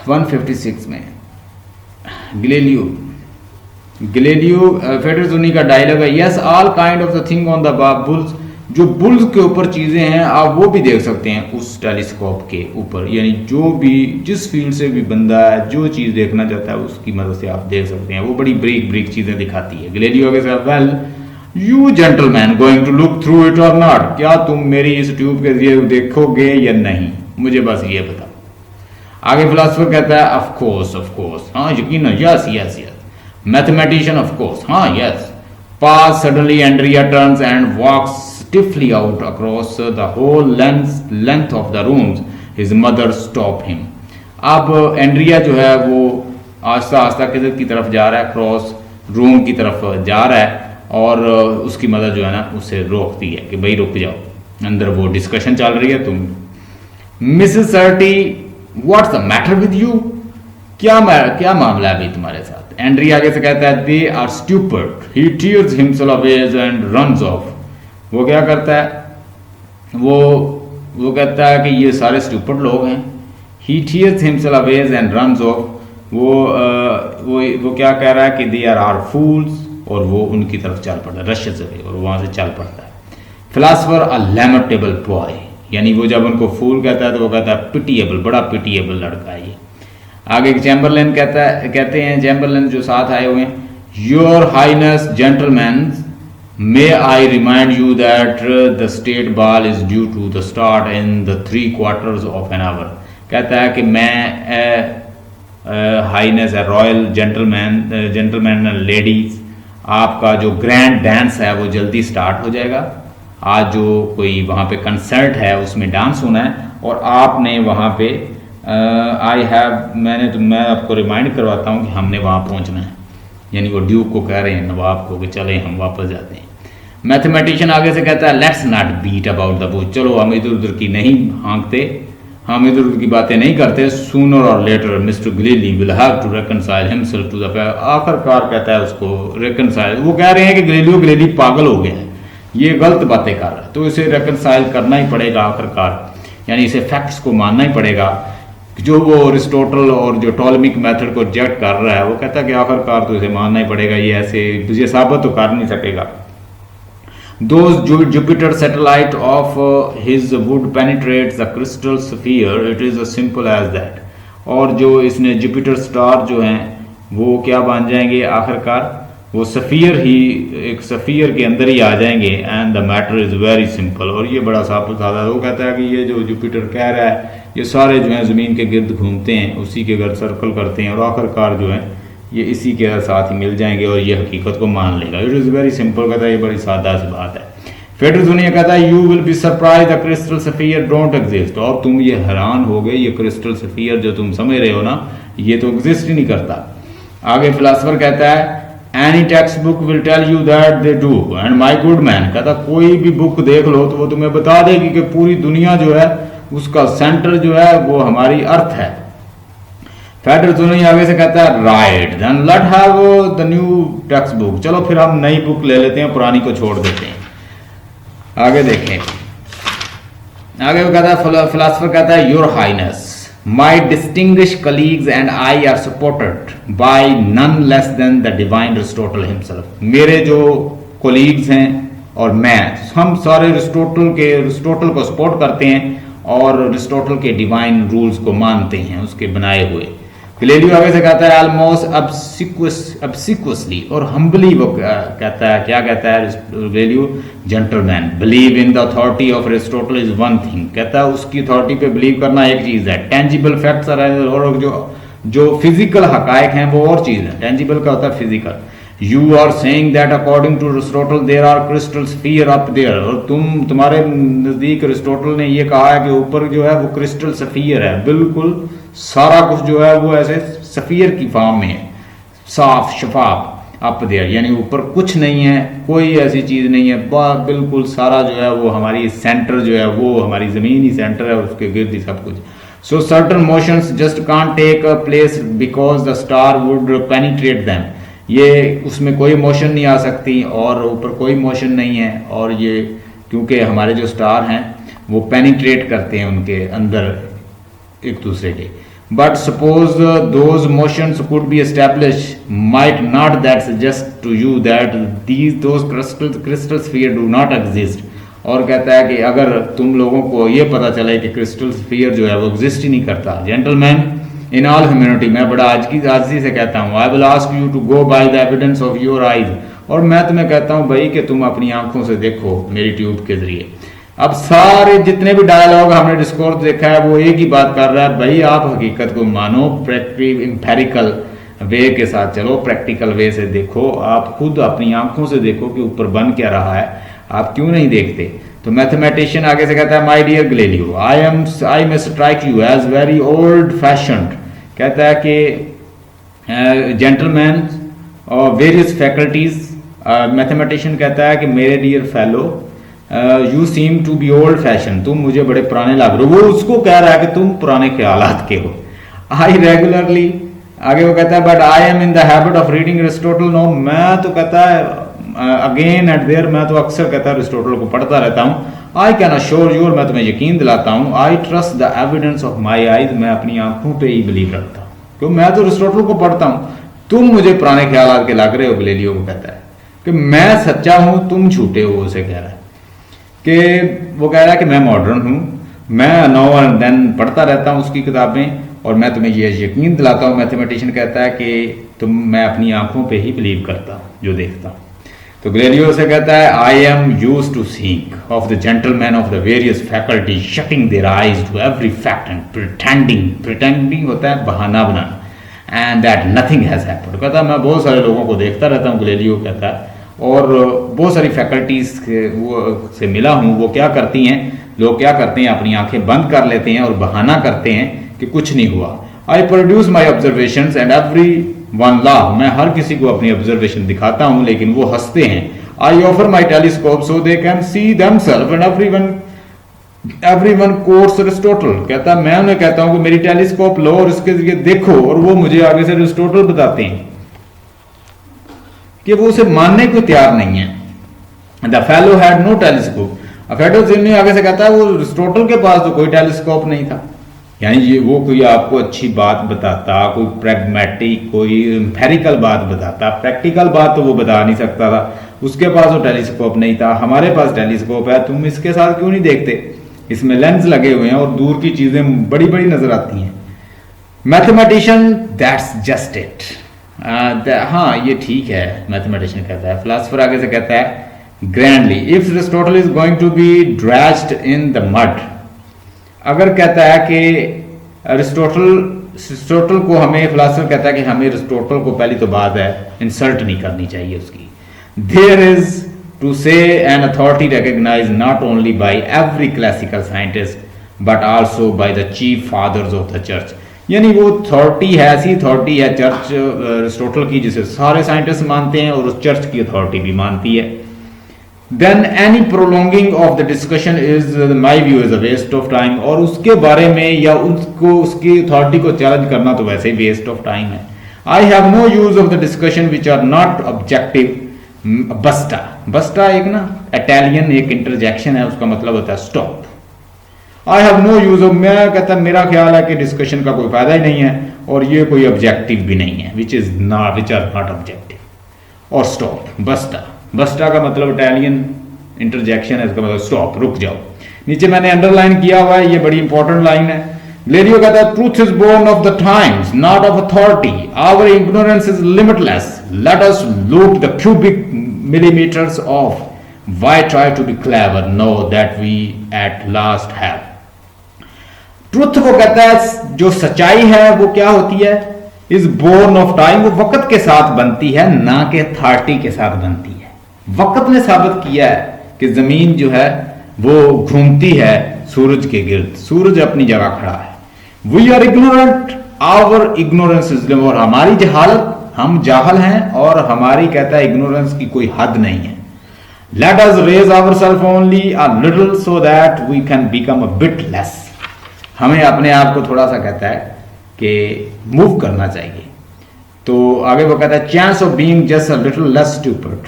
156 में। ग्लेलियो फेडरजोनी का डायलॉग है yes all kind of the thing on the bulls, जो बुल्स के ऊपर चीजें हैं आप वो भी देख सकते हैं उस टेलीस्कोप के ऊपर, यानी जो भी जिस फील्ड से भी बंदा है जो चीज देखना चाहता है उसकी मदद से आप देख सकते हैं। वो बड़ी ब्रीक चीजें दिखाती है। ग्लेलियो के साथ well you gentleman going to look through it और नॉट, क्या तुम मेरी इस ट्यूब के जरिए देखोगे या नहीं, मुझे बस ये बताओ। आगे फिलोसोफर कहता है ऑफ कोर्स, हाँ यकीन, yes yes yes. Mathematician of course, हाँ yes. Pause suddenly Andrea turns and walks stiffly out across the whole length of the rooms. His mother stopped him. अब एंड्रिया जो है वो आस्ता आस्ता किधर की तरफ जा रहा है, क्रॉस रूम की तरफ जा रहा है, और उसकी मदर जो है ना उसे रोकती है कि भाई रुक जाओ, अंदर वो डिस्कशन चल रही है। तुम Mrs Sarti what's the matter with you, क्या मामला है भाई तुम्हारे साथ। एंड्री आगे से कहता है they are stupid, he tears himself away and runs off. वो क्या करता है, वो कहता है कि ये सारे स्टूपिड लोग हैं। He tears himself away and runs off, वो क्या कह रहा है कि दे आर फूल्स, और वो उनकी तरफ चल पड़ता है, रशेस अवे, और वहां से चल पड़ता है। फिलोसोफर अ लैमेटेबल बॉय, यानी वो जब उनको फूल कहता है तो वो कहता है पिटिएबल, बड़ा पिटिएबल लड़का है ये। आगे चैम्बरलेन कहते हैं चैम्बरलेन जो साथ आए हुए हैं, your highness gentleman may I remind you that the state ball is due to the start in the 3/4 of an hour. कहता है कि मैं हाइनेस है, रॉयल जेंटलमैन लेडीज, आपका जो ग्रैंड डांस है वो जल्दी स्टार्ट हो जाएगा। आज जो कोई वहाँ पे कंसर्ट है उसमें डांस होना है, और आपने वहाँ पे मैं आपको रिमाइंड करवाता हूँ कि हमने वहाँ पहुँचना है, यानी वो ड्यूक को कह रहे हैं, नवाब को, कि चले हम वापस जाते हैं। मैथमेटिशियन आगे से कहता है let's not beat about the bush, चलो हम इधर उधर की नहीं हाँकते, हम इधर उधर की बातें नहीं करते। सूनर और later Mr Galilei will have to reconcile himself to the fact, आखिरकार कहता है उसको रेकनसाइल, वो कह रहे हैं कि ग्लेली पागल हो गया है, ये गलत बातें कर रहा है, तो इसे रेकनसाइल करना ही पड़ेगा आखिरकार, यानी इसे फैक्ट्स को मानना ही पड़ेगा। जो वो अरिस्टोटल और जो टॉलमिक मेथड को रिजेक्ट कर रहा है, वो कहता है कि आखिरकार तो इसे मानना ही पड़ेगा, ये ऐसे तुझे साबित तो कर नहीं सकेगा। Those Jupiter satellite of his would penetrate the crystal sphere, it is as simple as that. और जो इसने जुपिटर स्टार जो हैं वो क्या बन जाएंगे आखिरकार, वो सफियर ही, एक सफियर के अंदर ही आ जाएंगे। And the matter is very simple, और ये बड़ा साफ सादा। वो कहता है कि ये जो जुपिटर कह रहा है ये सारे जो हैं ज़मीन के गिर्द घूमते हैं, उसी के गर्द सर्कल करते हैं, और आखिरकार जो है ये इसी के साथ ही मिल जाएंगे और ये हकीकत को मान लेगा। इट इज़ वेरी सिंपल, कहता है ये बड़ी सादा सी बात है। फेडरजोनी कहता है you will be surprise the crystal sphere don't exist, और तुम ये हैरान हो गए, ये क्रिस्टल सफियर जो तुम समझ रहे हो ना ये तो एग्जिस्ट ही नहीं करता। आगे फिलोसोफर कहता है any textbook will tell you that they do and my good man, कहता कोई भी बुक देख लो तो वो तुम्हें बता देगी कि पूरी दुनिया जो है उसका सेंटर जो है वो हमारी अर्थ है। फेडरजोनी आगे से कहता है right then let have the new textbook, चलो फिर हम नई बुक ले लेते हैं, पुरानी को छोड़ देते हैं। आगे देखें, आगे वो कहता है फिलोसोफर कहता है your highness my distinguish colleagues and I are supported by none less than the divine Aristotle himself. मेरे जो कोलीग्स हैं और मैं, हम सारे एरिस्टोटल को सपोर्ट करते हैं, और अरिस्टोटल के डिवाइन रूल्स को मानते हैं, उसके बनाए हुए। गैलीलियो आगे से कहता है ऑलमोस्ट obsequiously और हम्बली वो कहता है, क्या कहता है Galileo, gentleman believe in the authority of Aristotle is one thing, कहता है उसकी अथॉरिटी पे बिलीव करना एक चीज़ है, टेंजिबल फैक्ट्स और जो फिजिकल हकायक हैं वो और चीज़ है। टेंजिबल का होता है physical. You are saying that according to Aristotle there are crystal sphere up there, और तुम्हारे नज़दीक अरिस्टोटल ने ये कहा है कि ऊपर जो है वो क्रिस्टल स्फीयर है, बिल्कुल सारा कुछ जो है वो ऐसे सफ़ियर की फॉर्म में है, साफ शफाफ अप देयर, यानी ऊपर कुछ नहीं है, कोई ऐसी चीज़ नहीं है, बिल्कुल सारा जो है वो हमारी सेंटर जो है वो हमारी ज़मीन ही सेंटर है और उसके गिर्द ही सब कुछ। So certain motions just can't take a place because the star would penetrate them, ये उसमें कोई मोशन नहीं आ सकती और ऊपर कोई मोशन नहीं है, और ये क्योंकि हमारे जो स्टार हैं वो पेनिट्रेट करते हैं उनके अंदर एक दूसरे के। But suppose those motions could be establish might not that suggest to you that those crystal sphere do not exist, और कहता है कि अगर तुम लोगों को ये पता चले कि क्रिस्टल स्फीयर जो है वो एग्जिस्ट ही नहीं करता। जेंटलमैन इन ऑल ह्यूमैनिटी, मैं बड़ा आजी से कहता हूँ, I will ask you to go by the evidence of your eyes, और मैं तुम्हें कहता हूँ भाई कि तुम अपनी आंखों से देखो मेरी ट्यूब के जरिए। अब सारे जितने भी डायलॉग हमने डिस्कोर्स देखा है वो एक ही बात कर रहा है, भाई आप हकीकत को मानो, एम्पेरिकल वे के साथ चलो, प्रैक्टिकल वे से देखो, आप खुद अपनी आंखों से देखो कि ऊपर बन क्या रहा है, आप क्यों नहीं देखते। तो मैथमेटिशियन आगे से कहता है my dear Galileo, I may strike you as very old fashioned, कहता है कि जेंटलमैन और वेरियस फैकल्टीज, मैथमेटिशियन कहता है कि मेरे dear fellow you seem to be old fashion, तुम मुझे बड़े पुराने लग रहे हो, वो उसको कह रहा है कि तुम पुराने ख्यालात के हो। आई रेगुलरली, आगे वो कहता है but I am in the habit of reading Aristotle, no, मैं तो कहता है अगेन एट देयर, मैं तो अक्सर कहता है अरिस्टोटल को पढ़ता रहता हूँ। आई कैन अश्योर यू, और मैं तुम्हें यकीन दिलाता हूँ, I trust the evidence of my eyes, मैं अपनी आंखों पे ही बिलीव रखता हूँ, क्योंकि मैं तो अरिस्टोटल को पढ़ता हूँ, तुम मुझे पुराने ख्यालात के लग रहे हो। गैलीलियो को कहता है कि मैं सच्चा हूं, तुम झूठे हो। उसे कह रहा है कि वो कह रहा है कि मैं मॉडर्न हूं, मैं नाउ एंड देन पढ़ता रहता हूं उसकी किताबें, और मैं तुम्हें ये यकीन दिलाता हूं। मैथमेटिशियन कहता है कि मैं अपनी आंखों पे ही बिलीव करता हूं जो देखता हूं। तो गैलीलियो से कहता है I am used to seek of the gentleman of the various faculty shutting their eyes to every fact and pretending होता है बहाना बनाना, and that nothing has happened. कहता मैं बहुत सारे लोगों को देखता रहता हूँ, गैलीलियो कहता है, और बहुत सारी फैकल्टीज वो से मिला हूँ, वो क्या करती हैं, लोग क्या करते हैं, अपनी आंखें बंद कर लेते हैं और बहाना करते हैं कि कुछ नहीं हुआ। I produce my observations and every one laugh, मैं हर किसी को अपनी ऑब्जर्वेशन दिखाता हूँ लेकिन वो हंसते हैं। I offer my telescope so they can see themself and everyone quotes Aristotle. कहता मैं उन्हें कहता हूं कि मेरी टेलीस्कोप लो और इसके जरिए देखो, और वो मुझे आगे से अरिस्टोटल बताते हैं कि वो उसे मानने को तैयार नहीं है। The fellow had no telescope, Federzoni आगे से कहता है वो अरिस्टोटल के पास तो कोई टेलीस्कोप नहीं था, यानी ये वो कोई आपको अच्छी बात बताता, कोई प्रैग्मेटिक कोई एम्पेरिकल बात बताता, प्रैक्टिकल बात तो वो बता नहीं सकता था, उसके पास वो टेलीस्कोप नहीं था। हमारे पास टेलीस्कोप है, तुम इसके साथ क्यों नहीं देखते, इसमें लेंस लगे हुए हैं और दूर की चीजें बड़ी बड़ी नजर आती हैं। मैथमेटिशियन दैट्स जस्ट इट, हाँ ये ठीक है, मैथमेटिशियन कहता है। फिलोसोफर आगे से कहता है grandly if Aristotle is going to be dragged in the mud, अगर कहता है कि अरिस्टोटल को हमें, फिलोसोफर कहता है कि हमें अरिस्टोटल को पहली तो बात है इंसल्ट नहीं करनी चाहिए उसकी। There is to say an authority recognized not only by every classical scientist but also by the chief fathers of the church, यानी वो अथॉरिटी है, ऐसी अथॉरिटी है चर्च अरिस्टोटल की जिसे सारे साइंटिस्ट मानते हैं और उस चर्च की अथॉरिटी भी मानती है। Then any prolonging of the discussion is my view is a waste of time, और उसके बारे में या उसको उसकी अथॉरिटी को चैलेंज करना तो वैसे ही वेस्ट ऑफ टाइम है। I have no use of the discussion which are not objective. बस्टा एक ना इटालियन एक इंटरजेक्शन है, उसका मतलब होता है stop. I have no use of, मैं कहता मेरा ख्याल है कि डिस्कशन का कोई फायदा ही नहीं है और ये कोई ऑब्जेक्टिव भी नहीं है, विच आर नॉट ऑब्जेक्टिव। और स्टॉप, बस्टा का मतलब इटालियन इंटरजेक्शन है, इसका मतलब स्टॉप, रुक जाओ। नीचे मैंने अंडरलाइन किया हुआ है, ये बड़ी इंपॉर्टेंट लाइन है। ग्लेडियो कहता है truth is born of the times not of authority, our ignorance is limitless, let us loot the cubic millimeters of why try to be clever, know that we at last have। Truth वो कहता है जो सच्चाई है वो क्या होती है, इज बोर्न ऑफ टाइम, वो वक्त के साथ बनती है ना कि अथॉरिटी के साथ बनती है। वक्त ने साबित किया है कि जमीन जो है वो घूमती है सूरज के गिर्द, सूरज अपनी जगह खड़ा है। We are ignorant, our ignorance is, और हमारी जहालत, हम जाहल हैं और हमारी कहता है इग्नोरेंस की कोई हद नहीं है। Let us raise our self only a little so that we can become a bit less, हमें अपने आप को थोड़ा सा कहता है कि मूव करना चाहिए। तो आगे वो कहता है chance of being just a little less stupid,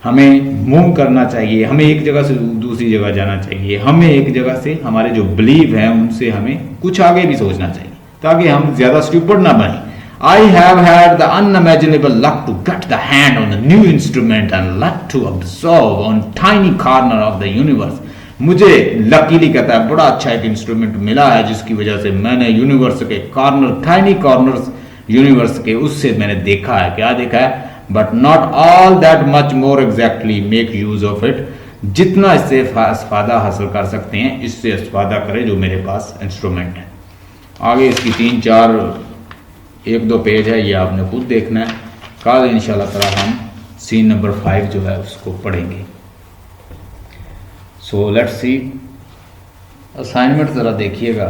हमें मूव करना चाहिए, हमें एक जगह से दूसरी जगह जाना चाहिए, हमें एक जगह से हमारे जो बिलीव है उनसे हमें कुछ आगे भी सोचना चाहिए ताकि हम ज्यादा स्टूपिड ना बने। I have had the unimaginable luck to get the hand on a new instrument and luck to observe on tiny corner of the universe। मुझे लकीली कहता है बड़ा अच्छा एक इंस्ट्रूमेंट मिला है जिसकी वजह से मैंने यूनिवर्स के कॉर्नर, टाइनी कॉर्नर्स यूनिवर्स के, उससे मैंने देखा है, क्या देखा है, but not all that much more exactly make use of it, जितना इससे इस्तेफादा हासिल कर सकते हैं इससे इस्तेफादा करें जो मेरे पास इंस्ट्रूमेंट है। आगे इसकी 3-4 1-2 पेज है, ये आपने खुद देखना है। कल इंशाल्लाह ताला हम सीन नंबर 5 जो है उसको पढ़ेंगे। सो लेट्स सी असाइनमेंट ज़रा देखिएगा,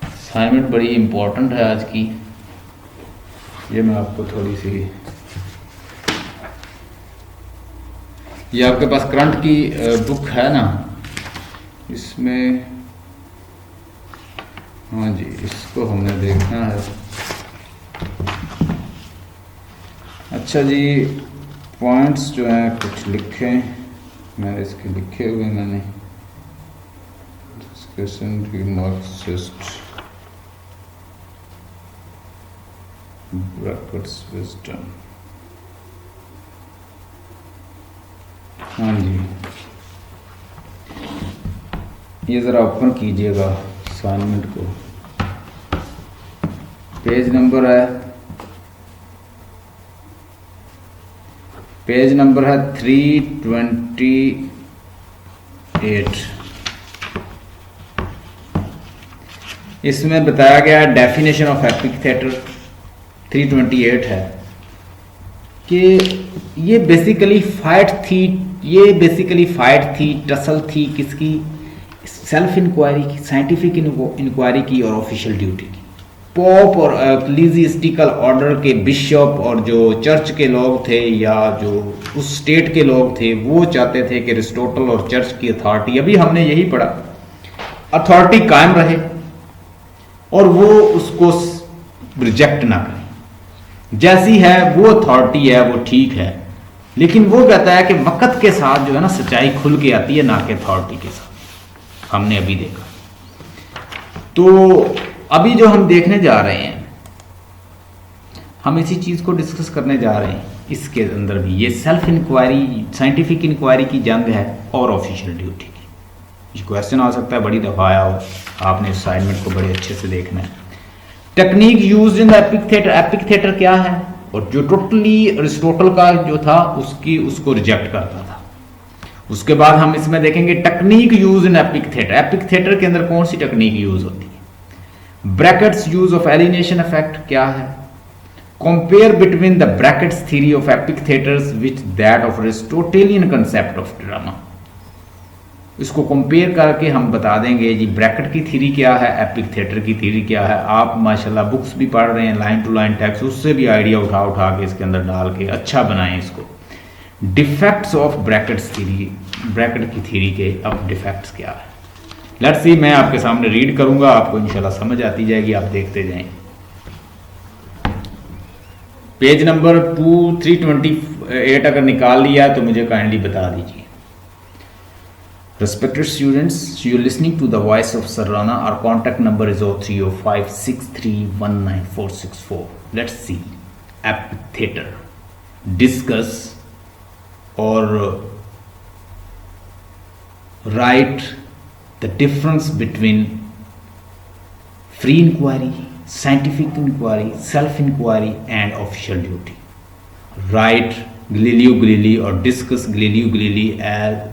असाइनमेंट बड़ी इंपॉर्टेंट है आज की। ये मैं आपको थोड़ी सी, ये आपके पास करंट की बुक है ना, इसमें हाँ जी इसको हमने देखना है। अच्छा जी, पॉइंट्स जो हैं कुछ लिखे, मैंने इसके लिखे हुए, मैंने डिस्कशन मार्क्सिस्ट ब्रैकेट्स विजडम, हाँ जी ये ज़रा ओपन कीजिएगा असाइनमेंट को। पेज नंबर है 328। इसमें बताया गया है डेफिनेशन ऑफ एपिक थिएटर, 328 है कि ये बेसिकली फाइट थी, टसल थी किसकी, सेल्फ इंक्वायरी की, साइंटिफिक इंक्वायरी की और ऑफिशियल ड्यूटी की। पोप और इक्लेसियास्टिकल ऑर्डर के बिशप और जो चर्च के लोग थे या जो उस स्टेट के लोग थे वो चाहते थे कि एरिस्टोटल और चर्च की अथॉरिटी, अभी हमने यही पढ़ा, अथॉरिटी कायम रहे और वो उसको रिजेक्ट ना करें। जैसी है वो अथॉरिटी है वो ठीक है, लेकिन वो कहता है कि वक्त के साथ जो है ना सच्चाई खुल के आती है, ना कि अथॉरिटी के साथ। हमने अभी देखा। तो अभी जो हम देखने जा रहे हैं, हम इसी चीज को डिस्कस करने जा रहे हैं। इसके अंदर भी ये सेल्फ इंक्वायरी, साइंटिफिक इंक्वायरी की जंग है और ऑफिशियल ड्यूटी की। ये क्वेश्चन आ सकता है, बड़ी दफा आया हो, आपने असाइनमेंट को बड़े अच्छे से देखना है। Technique used in the epic theatre, epic theatre क्या है, और जो टोटली अरिस्टोटल का जो था उसको रिजेक्ट करता था। उसके बाद हम इसमें देखेंगे technique use in epic theatre. Epic theatre के अंदर कौन सी टेक्निक यूज होती है, brackets use of alienation effect क्या है, compare between the brackets theory of epic theatres with that of Aristotelian concept of drama. इसको कंपेयर करके हम बता देंगे जी ब्रैकेट की थ्योरी क्या है, एपिक थिएटर की थ्योरी क्या है। आप माशाल्लाह बुक्स भी पढ़ रहे हैं, लाइन टू लाइन टेक्स्ट, उससे भी आइडिया उठा के इसके अंदर डाल के अच्छा बनाएं इसको। Defects of brackets theory, bracket की थ्योरी के अब डिफेक्ट्स क्या है, लेट्स सी। मैं आपके सामने रीड करूंगा, आपको इंशाल्लाह समझ आती जाएगी, आप देखते जाएं। पेज नंबर 328 अगर निकाल लिया तो मुझे काइंडली बता दीजिए। Respected students, you are listening to the voice of Sarrana. Our contact number is 0305631944. Let's see. Epic theater. Discuss or write the difference between free inquiry, scientific inquiry, self inquiry, and official duty. Write Galileo Galilei or discuss Galileo Galilei as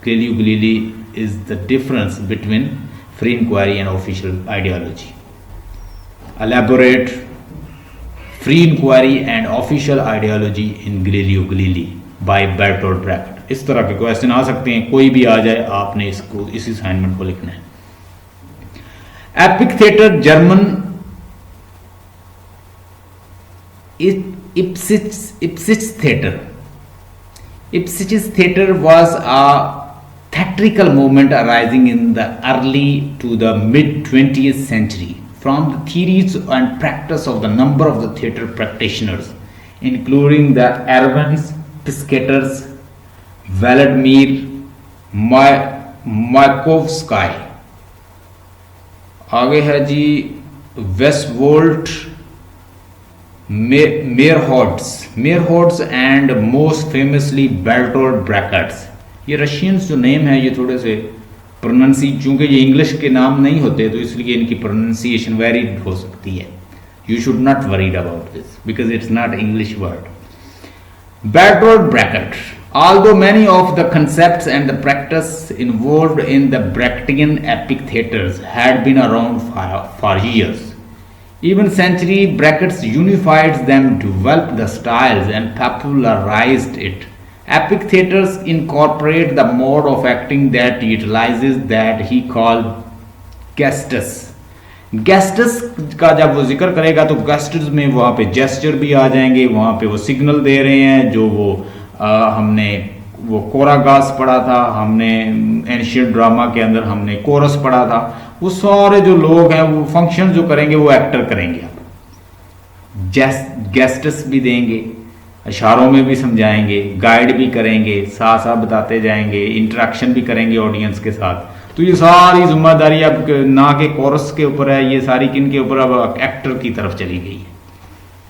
Galileo Galilei is the difference between free inquiry and official ideology. Elaborate free inquiry and official ideology in Galileo Galilei by Bertolt Brecht. इस तरह के question आ सकते हैं, कोई भी आ जाए, आपने इसको इस असाइनमेंट को लिखना है. Epic theatre German Ipswich theater. Ipswich theater was a theatrical movement arising in the early to the mid 20th century from the theories and practice of the number of the theater practitioners, including the Erwins, Piscators, Vladimir Mayakovsky. आगे है जी वेस्टवोल्ट मेयरहोड्स and most famously बेर्टोल्ट brackets. ये Russians जो name है ये थोड़े से चूंकि ये इंग्लिश के नाम नहीं होते तो इसलिए इनकी प्रोनाउंसिएशन वेरीड हो सकती है. You should not worried about this because it's not English word. Bertolt Brecht. Although many of the concepts and the practice involved in the Brechtian epic theatres had been around for years, even century Brecht unified them, developed the styles and popularized it. Epic theatres incorporate the mode of acting that utilizes that he called gestus. गेस्टस का जब वो जिक्र करेगा तो गेस्टस में वहाँ पे gesture भी आ जाएंगे, वहाँ पे वो सिग्नल दे रहे हैं जो वो हमने वो कोरागास पढ़ा था, हमने एंशियंट ड्रामा के अंदर हमने कोरस पढ़ा था. वो सारे जो लोग हैं वो फंक्शन जो करेंगे वो एक्टर करेंगे. गेस्टस भी देंगे, इशारों में भी समझाएंगे, गाइड भी करेंगे, साथ साथ बताते जाएंगे, इंटरेक्शन भी करेंगे ऑडियंस के साथ. तो ये सारी जिम्मेदारी अब ना के कोरस के ऊपर है, ये सारी किन के ऊपर अब एक्टर की तरफ चली गई है.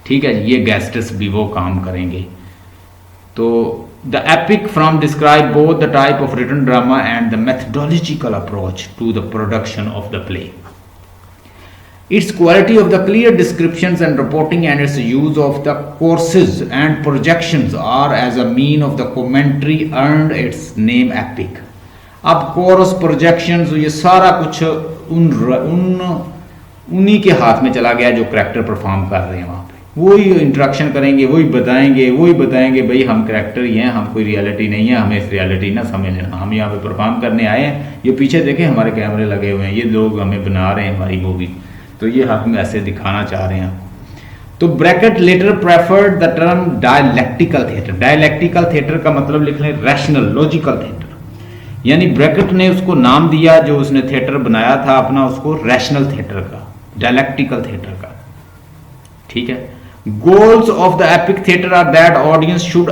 ठीक है, ये गेस्टस भी वो काम करेंगे. तो the epic from describe both the type of written drama and the methodological approach to the production of the play. Its quality of the clear descriptions and reporting and its use of the courses and projections are as a mean of the commentary earned its name epic. अब coarse projections ये सारा कुछ उन्हीं के हाथ में चला गया जो करैक्टर परफॉर्म कर रहे हैं. वहाँ पे वही इंटरेक्शन करेंगे, वही बताएंगे भाई हम करैक्टर ही हैं, हम कोई रियलिटी नहीं है, हमें इस रियलिटी ना समझ लेना, हम यहाँ पे परफॉर्म करने आए हैं. ये पीछे देखें हमारे कैमरे लगे हुए हैं, ये लोग हमें बना रहे हैं हमारी मूवी, तो ये हम ऐसे दिखाना चाह रहे हैं. तो Brecht later preferred the term dialectical theatre. Dialectical theatre का मतलब लिख लें रैशनल लॉजिकल थिएटर. यानी ब्रैकेट ने उसको नाम दिया, जो उसने थिएटर बनाया था अपना, उसको रैशनल थिएटर का, डायलैक्टिकल थिएटर का. ठीक है. Goals of the epic theatre are that audience should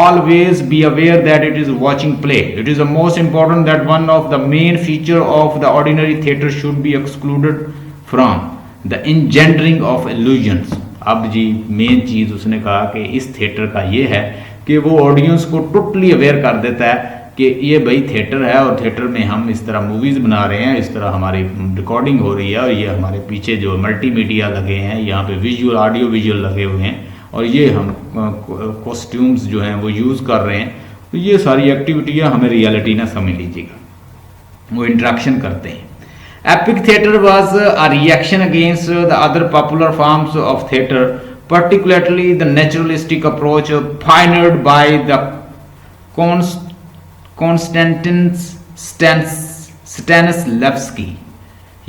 always be aware that it is watching play. It is the most important that one of the main feature of the ordinary theatre should be excluded from the engendering of illusions. अब जी main चीज उसने कहा कि इस theatre का ये है कि वो ऑडियंस को टोटली अवेयर कर देता है कि ये भाई थिएटर है और थिएटर में हम इस तरह मूवीज़ बना रहे हैं, इस तरह हमारी रिकॉर्डिंग हो रही है, और ये हमारे पीछे जो मल्टीमीडिया लगे हैं, यहाँ पे विजुअल ऑडियो विजुअल लगे हुए हैं, और ये हम कॉस्ट्यूम्स जो हैं वो यूज़ कर रहे हैं. तो ये सारी एक्टिविटियाँ हमें रियलिटी ना समझ लीजिएगा, वो इंट्रैक्शन करते हैं. Epic theatre was a reaction against the other popular forms of theatre, particularly the naturalistic approach pioneered by the Konstantin Stanislavski.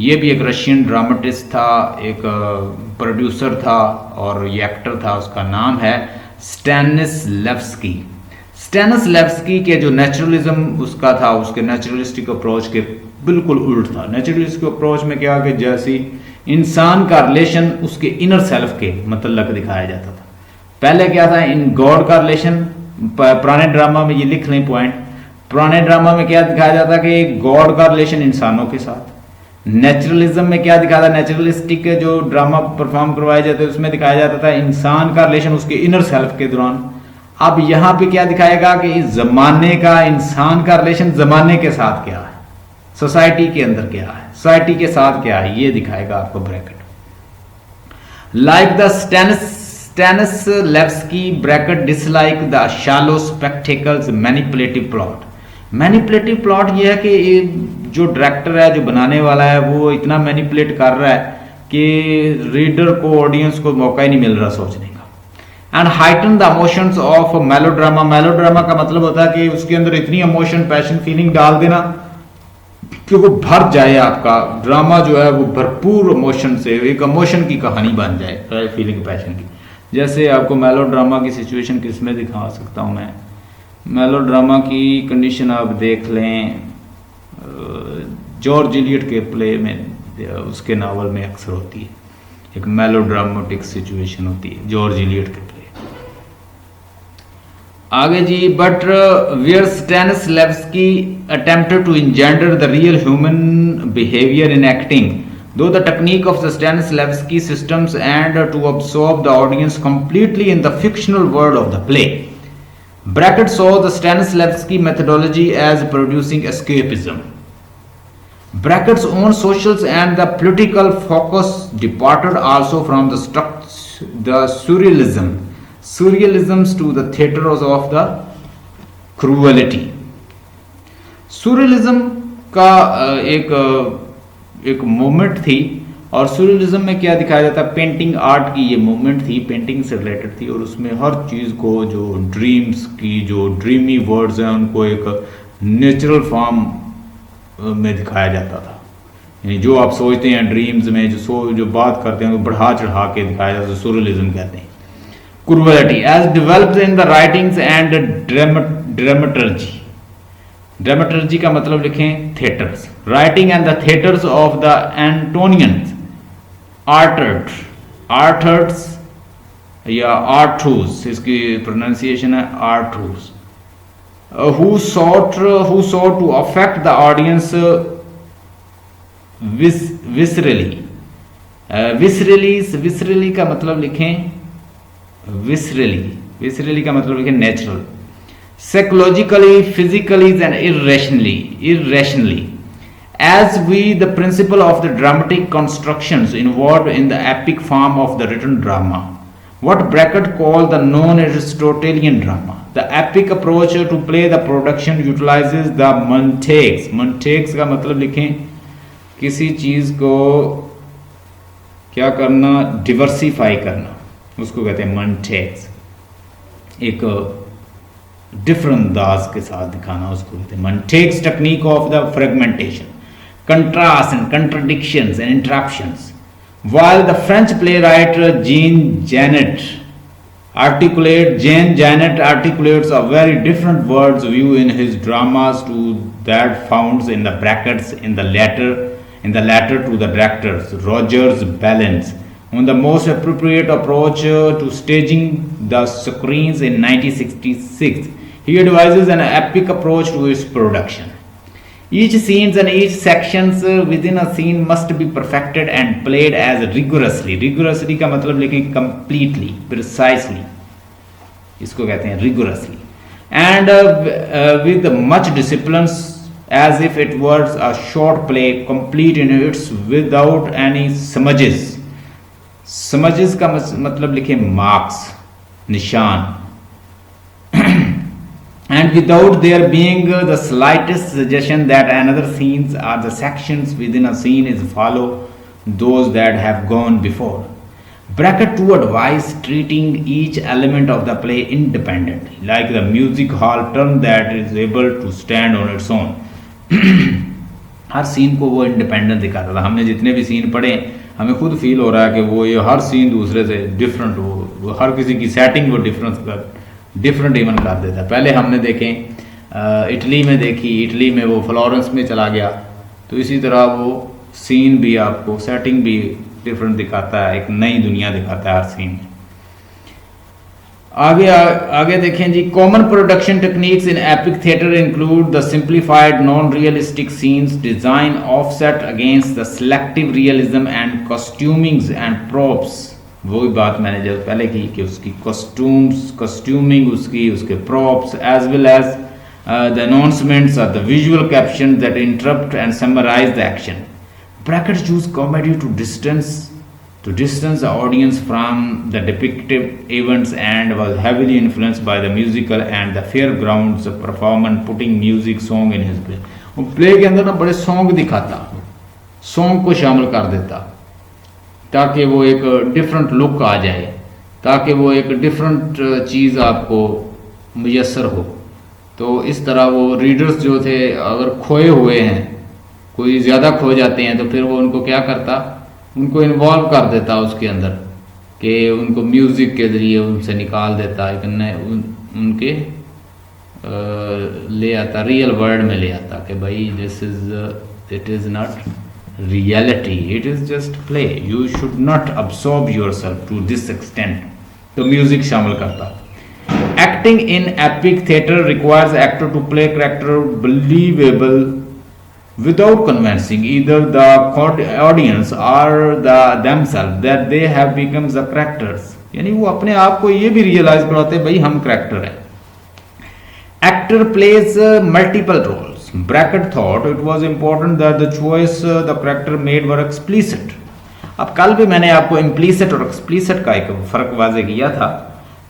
ये भी एक रशियन ड्रामेटिस्ट था, एक प्रोड्यूसर था और ये एक्टर था. उसका नाम है स्टैनिस्लेव्स्की. स्टैनिस्लेव्स्की के जो नेचुरलिज्म उसका था, उसके नेचुरलिस्टिक अप्रोच के बिल्कुल उल्ट था. नेचुरलिस्टिक अप्रोच में क्या कि जैसी इंसान का रिलेशन उसके इनर सेल्फ के मतलब दिखाया जाता था. पहले क्या था, इन गॉड का रिलेशन. पुराने ड्रामा में ये लिख लें पॉइंट, पुराने ड्रामा में क्या दिखाया जाता कि गॉड का रिलेशन इंसानों के साथ. नेचुरलिज्म में क्या दिखाता, नेचुरलिस्टिक जो ड्रामा परफॉर्म करवाए जाते उसमें दिखाया जाता था इंसान का रिलेशन उसके इनर सेल्फ के दौरान. अब यहां पे क्या दिखाएगा कि इस जमाने का, इंसान का रिलेशन जमाने के साथ क्या है, सोसाइटी के अंदर क्या है, सोसाइटी के साथ क्या है, ये दिखाएगा आपको bracket. Like the Stanislavski bracket dislike the shallow spectacles manipulative plot। Manipulative plot ये है कि जो डायरेक्टर है, जो बनाने वाला है, वो इतना मैनिपुलेट कर रहा है कि रीडर को, ऑडियंस को मौका ही नहीं मिल रहा सोचने का। And heighten the emotions of melodrama. Melodrama का मतलब होता है कि उसके अंदर इतनी इमोशन, पैशन, फीलिंग डाल देना कि वो भर जाए, आपका ड्रामा जो है वो भरपूर इमोशन से, एक इमोशन की कहानी बन जाए, फीलिंग, पैशन की। जैसे आपको मेलोड्रामा की सिचुएशन किस में दिखा सकता हूँ मैं। मेलोड्रामा की कंडीशन आप देख लें, जॉर्ज इलियट के प्ले में, उसके नावल में अक्सर होती है, एक मेलोड्रामेटिक सिचुएशन होती है जॉर्ज इलियट के प्ले। आगे जी, but where Stanislavski attempted to engender the real human behaviour in acting, though the technique of the Stanislavski systems and to absorb the audience completely in the fictional world of the play. Brackett saw the Stanislavski methodology as producing escapism. Brackett's own socials and the political focus departed also from the surrealisms to the theaters of the cruelty. Surrealism का एक movement थी, और सूर्यलिज्म में क्या दिखाया जाता है, painting art की ये मूवमेंट थी, पेंटिंग से रिलेटेड थी, और उसमें हर चीज़ को, जो ड्रीम्स की, जो ड्रीमी वर्ड्स हैं, उनको एक नेचुरल फॉर्म में दिखाया जाता था। यानी जो आप सोचते हैं ड्रीम्स में, जो बात करते हैं, वो बढ़ा चढ़ा के दिखाया जाता है, सूर्यलिज्म कहते हैं। Cruelty as developed in the writings and dramaturgy. Dramaturgy का मतलब लिखें theatres, writing and the theatres of the Antonians, Arthurs या आर्थूस, इसकी प्रोनाउंसिएशन है आर्थूस, who sought to affect the audience viscerally। viscerally का मतलब लिखें viscerally का मतलब लिखें natural, psychologically, physically and irrationally, as we the principle of the dramatic constructions involved in the epic form of the written drama, what Brackett called the non-Aristotelian drama. The epic approach to play the production utilizes the montagues। montagues का मतलब लिखें किसी चीज को क्या करना, diversify करना, उसको कहते हैं montagues। एक डिफरेंट अंदाज के साथ दिखाना, उसको कहते हैं montagues technique of the fragmentation, contrast and contradictions and interruptions। While the French playwright Jean Genet articulates a very different world's view in his dramas to that found in the brackets in the letter to the directors Rogers Balance on the most appropriate approach to staging the screens in 1966. He advises an epic approach to its production. Each scenes and each sections within a scene must be perfected and played as rigorously। rigorously का मतलब लेकिन completely, precisely, इसको कहते हैं rigorously, and with much discipline, as if it was a short play, complete in its without any smudges। smudges का मतलब लिखे marks, निशान, and without there being the slightest suggestion that another scenes or the sections within a scene is follow those that have gone before. Brackett to advise treating each element of the play independently, like the music hall term that is able to stand on its own। हर scene को वो independent दिखाता था। हमने जितने भी scene पढ़े, हमें खुद फील हो रहा है कि वो ये हर सीन दूसरे से डिफरेंट, वो हर किसी की सेटिंग वो डिफरेंट इवन कर देता है। पहले हमने देखें इटली में देखी, इटली में वो फ्लोरेंस में चला गया, तो इसी तरह वो सीन भी आपको सेटिंग भी डिफरेंट दिखाता है, एक नई दुनिया दिखाता है हर सीन में। आगे देखें जी, common production techniques in epic theatre include the simplified non realistic scenes, design offset against the selective realism and costumings and props, वो भी बात मैंने जब पहले की कि उसकी कॉस्ट्यूमिंग, उसके props as well as the announcements और the visual caption that interrupt and summarise the action. Brackett used comedy to distance the audience from the depicted events and was heavily influenced by the musical and the fairgrounds performance, putting music song in his play. वो play के अंदर ना बड़े song दिखाता, song को शामिल कर देता ताकि वो एक डिफरेंट लुक आ जाए, ताकि वो एक डिफरेंट चीज़ आपको मुयसर हो. तो इस तरह वो रीडर्स जो थे अगर खोए हुए हैं, कोई ज़्यादा खो जाते हैं, तो फिर वो उनको क्या करता, उनको इन्वॉल्व कर देता उसके अंदर कि उनको म्यूज़िक के ज़रिए उनसे निकाल देता, एक नए उनके ले आता, रियल वर्ल्ड में ले आता कि भाई it is not reality, it is just play, you should not absorb yourself to this extent. तो म्यूज़िक शामिल करता. Acting in epic theatre requires actor to play character believable without convincing either the audience or themselves that they have become the characters. यानी वो अपने आप को ये भी रियलाइज कराते हैं भाई हम कैरेक्टर हैं. Actor plays multiple roles. Brackett thought it was important that the choice the character made were explicit. अब कल भी मैंने आपको implicit और explicit का एक फर्क वाज़े किया था.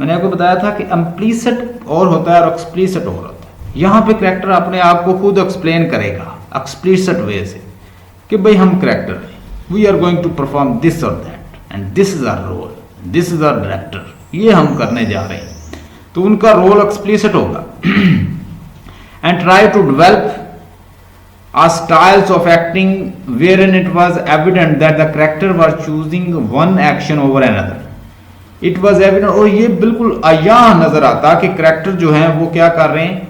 मैंने आपको बताया था कि implicit और होता है और explicit और होता है. यहाँ पे कैरेक्टर अपने आप को खुद एक्सप्लेन करेगा एक्सप्लिसिट वे से कि भाई हम कैरेक्टर हैं, we are going to perform this और that and this is our role, this is our director, ये हम करने जा रहे हैं. तो उनका रोल एक्सप्लिसिट होगा. And try to develop a styles of acting where in it was evident that the character was choosing one action over another. It was evident, और ये बिल्कुल आया नजर आता कि कैरेक्टर जो है वो क्या कर रहे हैं,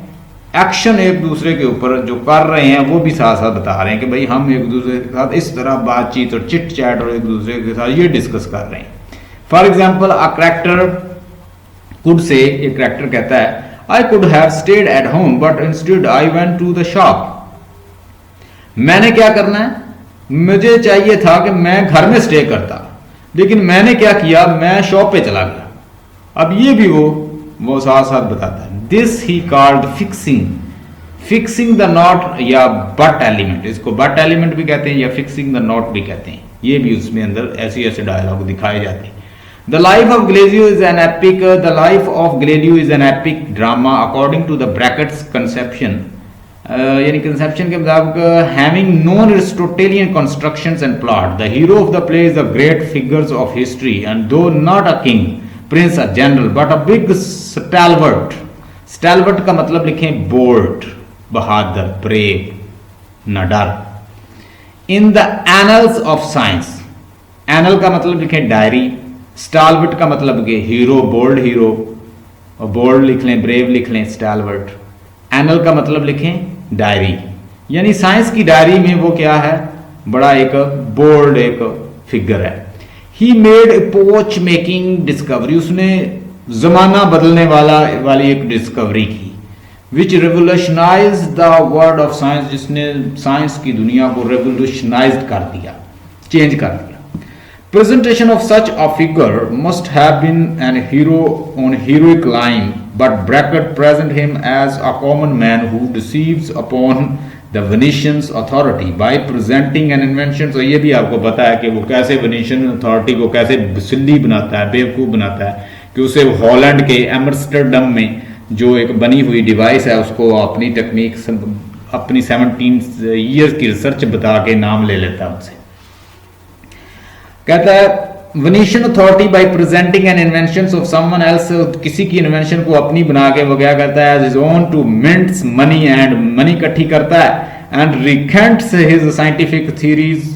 एक्शन एक दूसरे के ऊपर जो कर रहे हैं वो भी साथ साथ बता रहे हैं कि भाई हम एक दूसरे के साथ इस तरह बातचीत और चिट चैट और एक दूसरे के साथ ये डिस्कस कर रहे हैं. For example a character could say, एक कैरेक्टर कहता है I could have stayed at home but instead I went to the shop. मैंने क्या करना है, मुझे चाहिए था कि मैं घर में स्टे करता, लेकिन मैंने क्या किया, मैं शॉप पे चला गया. अब ये भी वो साथ साथ बताता है. This he called fixing the not या बट एलिमेंट. इसको बट एलिमेंट भी कहते हैं या फिक्सिंग द नॉट भी कहते हैं. ये भी उसमें अंदर ऐसे डायलॉग दिखाए जाते हैं. The life of Galileo is an epic. The life of Galileo is an epic drama according to the Brecht's conception. यानी कंसेप्शन के मुताबिक having non Aristotelian constructions and plot. The hero of the play is the great figures of history and though not a king, prince, a general, but a big stalwart. Stalwart का मतलब लिखें bold, बहादुर, brave, नडर. In the annals of science. Anal का मतलब लिखें diary. स्टैलवर्ट का मतलब कि हीरो, बोल्ड हीरो, और बोल्ड लिख लें, ब्रेव लिख लें, स्टैलवर्ट. एनल का मतलब लिखें डायरी, यानी साइंस की डायरी में वो क्या है, बड़ा एक बोल्ड एक फिगर है. He made epoch making discovery. उसने जमाना बदलने वाली एक डिस्कवरी की. Which revolutionise the world of science. जिसने साइंस की दुनिया को रेवोल्यूशनाइज कर दिया, चेंज कर दिया. Presentation of such a figure must have been an hero on heroic line, but Brecht present him as a common man who deceives upon the Venetians authority by presenting an invention. तो ये भी आपको पता है कि वो कैसे Venetian authority को कैसे सिल्ली बनाता है, बेवकूफ़ बनाता है, कि उसे हॉलैंड के एम्स्टर्डम में जो एक बनी हुई डिवाइस है उसको अपनी टेक्निक, अपनी 17 ईयर्स की रिसर्च बता के नाम ले लेता है उनसे. कहता है Venetian authority by presenting an invention of someone else. किसी की इन्वेंशन को अपनी बना के वो क्या करता है, as his own to mints money and money इकट्ठी करता है and recants his scientific theories.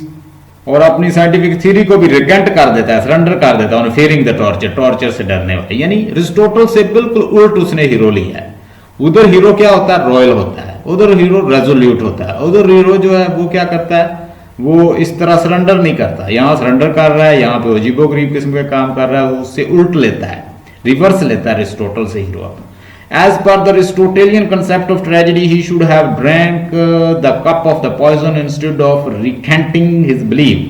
और अपनी साइंटिफिक थ्योरी को भी रिकेंट कर देता है, सरेंडर कर देता है. फेयरिंग द टॉर्चर, टॉर्चर से डरने वाले. यानी अरिस्टोटल से बिल्कुल उल्ट उसने हीरो लिया है. उधर हीरो क्या होता है, रॉयल होता है. उधर हीरो रेजोल्यूट होता है. उधर हीरो जो है वो क्या करता है, वो इस तरह सरेंडर नहीं करता. यहाँ सरेंडर कर रहा है, यहाँ पे अजीबोगरीब किस्म का काम कर रहा है, वो उससे उल्ट लेता है, रिवर्स लेता है अरिस्टोटल से हीरो अपना. As per the Aristotelian concept of tragedy, he should have drank the cup of the poison instead of recanting his belief.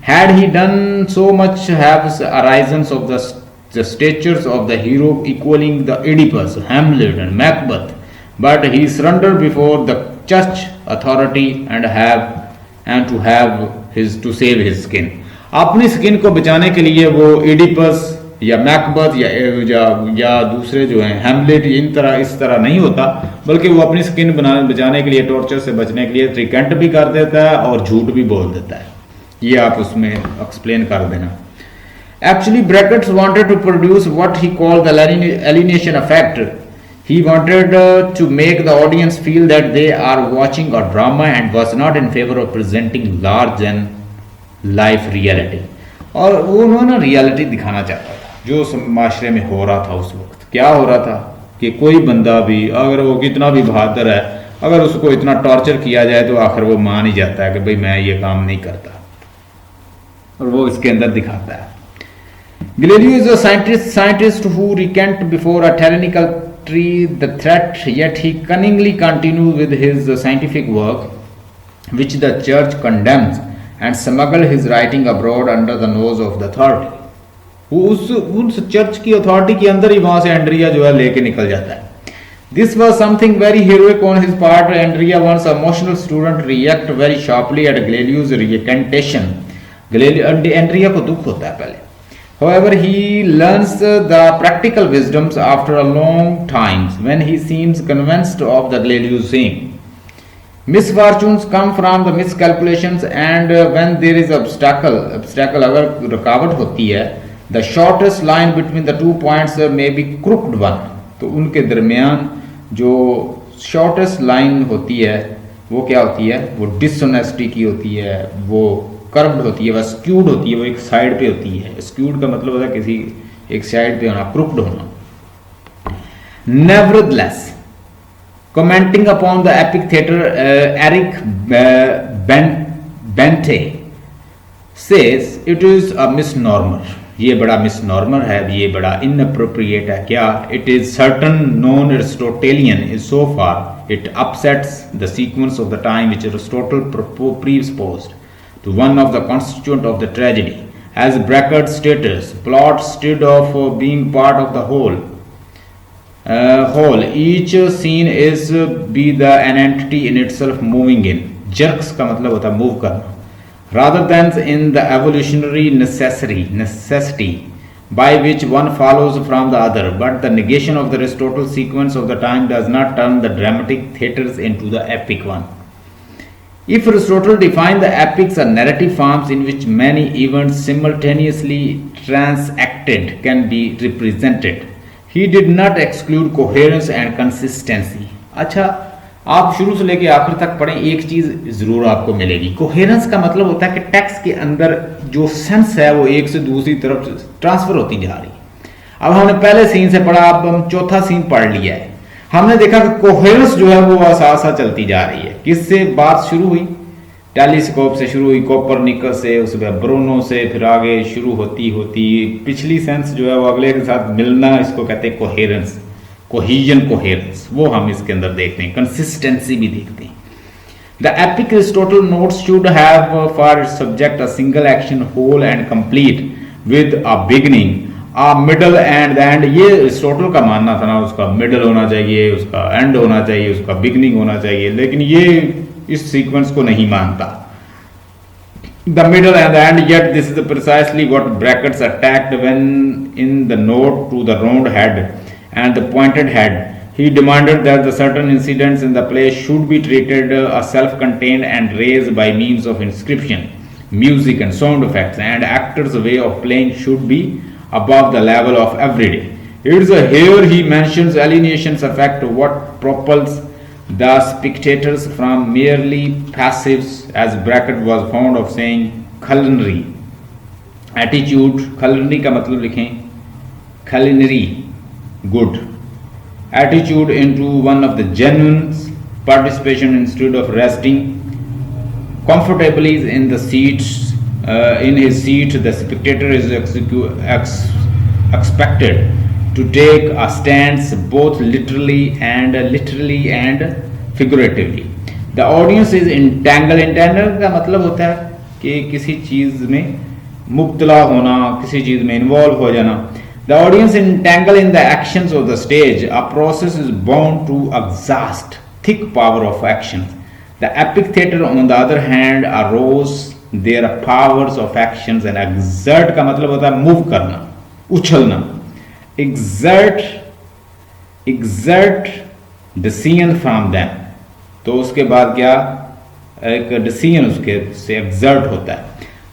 Had he done so much have horizons of the statures of the hero equaling the Oedipus, Hamlet and Macbeth, but he surrendered before the church authority and to have his to save his skin. अपनी skin को बचाने के लिए वो Oedipus या मैकबथ या दूसरे जो हैं हैमलेट इस तरह नहीं होता, बल्कि वो अपनी स्किन बचाने के लिए, टॉर्चर से बचने के लिए ट्रिकेंट भी कर देता है और झूठ भी बोल देता है. ये आप उसमें एक्सप्लेन कर देना. Actually, Brackett wanted to produce what he called the alienation effect. He wanted to make the audience feel that they are watching a drama and was not in favor of presenting large than life reality. और वो उन्होंने reality दिखाना चाहता था जो माशरे में हो रहा था उस वक्त. क्या हो रहा था कि कोई बंदा भी अगर वो कितना भी बहादुर है, अगर उसको इतना टॉर्चर किया जाए तो आखिर वो मान ही जाता है कि भाई मैं ये काम नहीं करता, और वो इसके अंदर दिखाता है. Galileo is a scientist who recant before a tyrannical tree the threat, yet he cunningly continues with his scientific work, which the church condemns, and smuggle his writing abroad under the nose of the authority. उस church की authority के अंदर ही वहां से Andrea जो है लेके निकल जाता है. This was something very heroic on his part. Andrea, once an emotional student, react very sharply at Galileo's recantation. Andrea को दुख होता है पहले. However, he learns the practical wisdoms after a long time when he seems convinced of the Galileo's saying. Misfortunes come from the miscalculations, and when there is obstacle अगर रुकावट होती है, the shortest line between the 2 points may be crooked one. तो उनके दरमियान जो shortest line होती है वो क्या होती है? वो dishonesty की होती है, वो कर्व्ड होती है, वह स्क्यूड होती है, वो एक साइड पे होती है. स्क्यूड का मतलब होता है किसी एक साइड पे होना, क्रुक्ड होना. Nevertheless, commenting upon the epic theater, Eric Bente says it is a misnomer. ये बड़ा misnomer है, ये बड़ा inappropriate है. क्या? It is certain non-Aristotelian is so far it upsets the sequence of the time which Aristotle presupposed to one of the constituent of the tragedy. As Brackett's status, plot instead of being part of the whole, each scene is be the an entity in itself moving in. Jerks का मतलब होता है move करना. Rather than in the evolutionary necessity by which one follows from the other, but the negation of the Aristotle sequence of the time does not turn the dramatic theatres into the epic one. If Aristotle defined the epics as narrative forms in which many events simultaneously transacted can be represented, he did not exclude coherence and consistency. अच्छा, आप शुरू से लेके आखिर तक पढ़ें, एक चीज जरूर आपको मिलेगी. कोहेरेंस का मतलब होता है कि टेक्स्ट के अंदर जो सेंस है वो एक से दूसरी तरफ ट्रांसफर होती जा रही. अब हमने पहले सीन से पढ़ा, अब हम चौथा सीन पढ़ लिया है. हमने देखा कि कोहेरेंस जो है वो आसासा चलती जा रही है. किससे बात शुरू हुई? टेलीस्कोप से शुरू हुई, कोपरनिकस से, उसके ब्रूनो से, फिर आगे शुरू होती पिछली सेंस जो है वो अगले के साथ मिलना, इसको कहते हैं कोहेरेंस, कोहिजन, कोहेरेंस. वो हम इसके अंदर देखते हैं. कंसिस्टेंसी भी देखते हैं. The epic Aristotle notes should have for subject a single action whole and complete with a beginning, a middle and the end. ये एरिस्टोटल का मानना था ना, उसका मिडल होना चाहिए, उसका एंड होना चाहिए, उसका बिगनिंग होना चाहिए. लेकिन ये इस सीक्वेंस को नहीं मानता, the middle and the end. Yet this is precisely what Brecht's attacked when in the note to the round head and the pointed head. He demanded that the certain incidents in the play should be treated as self-contained and raised by means of inscription, music and sound effects, and actors' way of playing should be above the level of everyday. It is here he mentions alienation's effect, what propels the spectators from merely passives, as Brackett was fond of saying, culinary attitude. Culinary का मतलब लिखें, culinary, good attitude, into one of the genuine participation instead of resting comfortably in the seats. In his seat, the spectator is expected to take a stance both literally and figuratively. The audience is entangled. Entangled का मतलब होता है कि किसी चीज़ में मुब्तला होना, किसी चीज़ में इन्वॉल्व हो जाना. The audience entangled in the actions of the stage, a process is bound to exhaust thick power of action. The epic theatre, on the other hand, arose their powers of actions and exert का मतलब होता है move करना, उछलना. exert decision from them. तो उसके बाद क्या, एक डिसीजन उसके से एग्जर्ट होता है.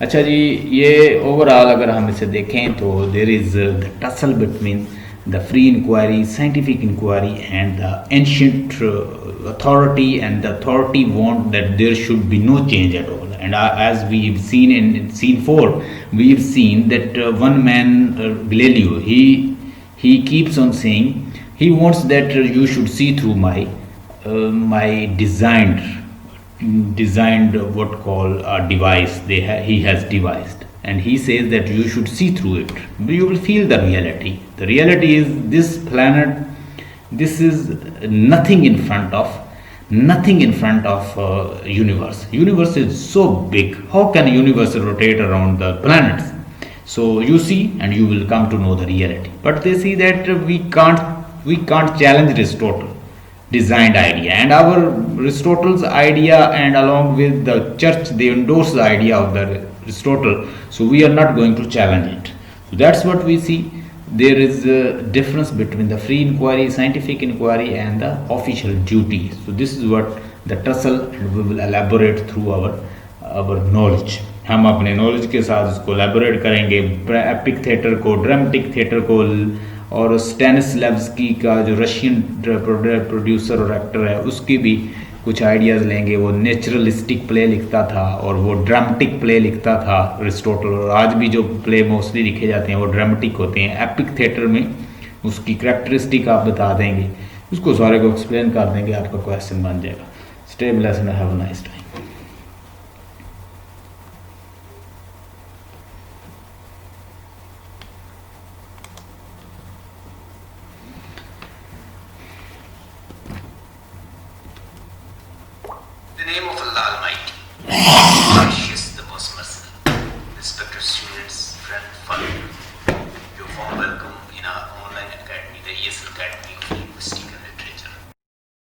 अच्छा जी, ये ओवरऑल अगर हम इसे देखें तो there is the tussle between the free inquiry, scientific inquiry and the ancient authority, and the authority want that there should be no change at all. And as we've seen in scene 4, we've seen that one man, Galileo, he keeps on saying he wants that you should see through my designed what call a device he has devised, and he says that you should see through it. You will feel the reality. The reality is this planet, this is nothing in front of universe. Universe is so big. How can universe rotate around the planets? So you see, and you will come to know the reality. But they see that we can't challenge Aristotle designed idea, and our Aristotle's idea, and along with the church, they endorse the idea of the Aristotle. So we are not going to challenge it. So that's what we see. There is a difference between the free inquiry, scientific inquiry, and the official duty. So this is what the tussle, and we will elaborate through our knowledge. हम अपने knowledge के साथ उसको elaborate करेंगे. Epic theatre को, dramatic theatre को, और स्टैनिस्लैव्स्की का जो रशियन प्रोड्यूसर और एक्टर है उसकी भी कुछ आइडियाज़ लेंगे. वो नेचुरलिस्टिक प्ले लिखता था और वो ड्रामेटिक प्ले लिखता था अरिस्टोटल, और आज भी जो प्ले मोस्टली लिखे जाते हैं वो ड्रामेटिक होते हैं. एपिक थिएटर में उसकी करैक्टरिस्टिक आप बता देंगे, उसको सारे को एक्सप्लेन कर देंगे, आपका क्वेश्चन बन जाएगा. Stay blessed and have a nice time. The name of Allah Almighty.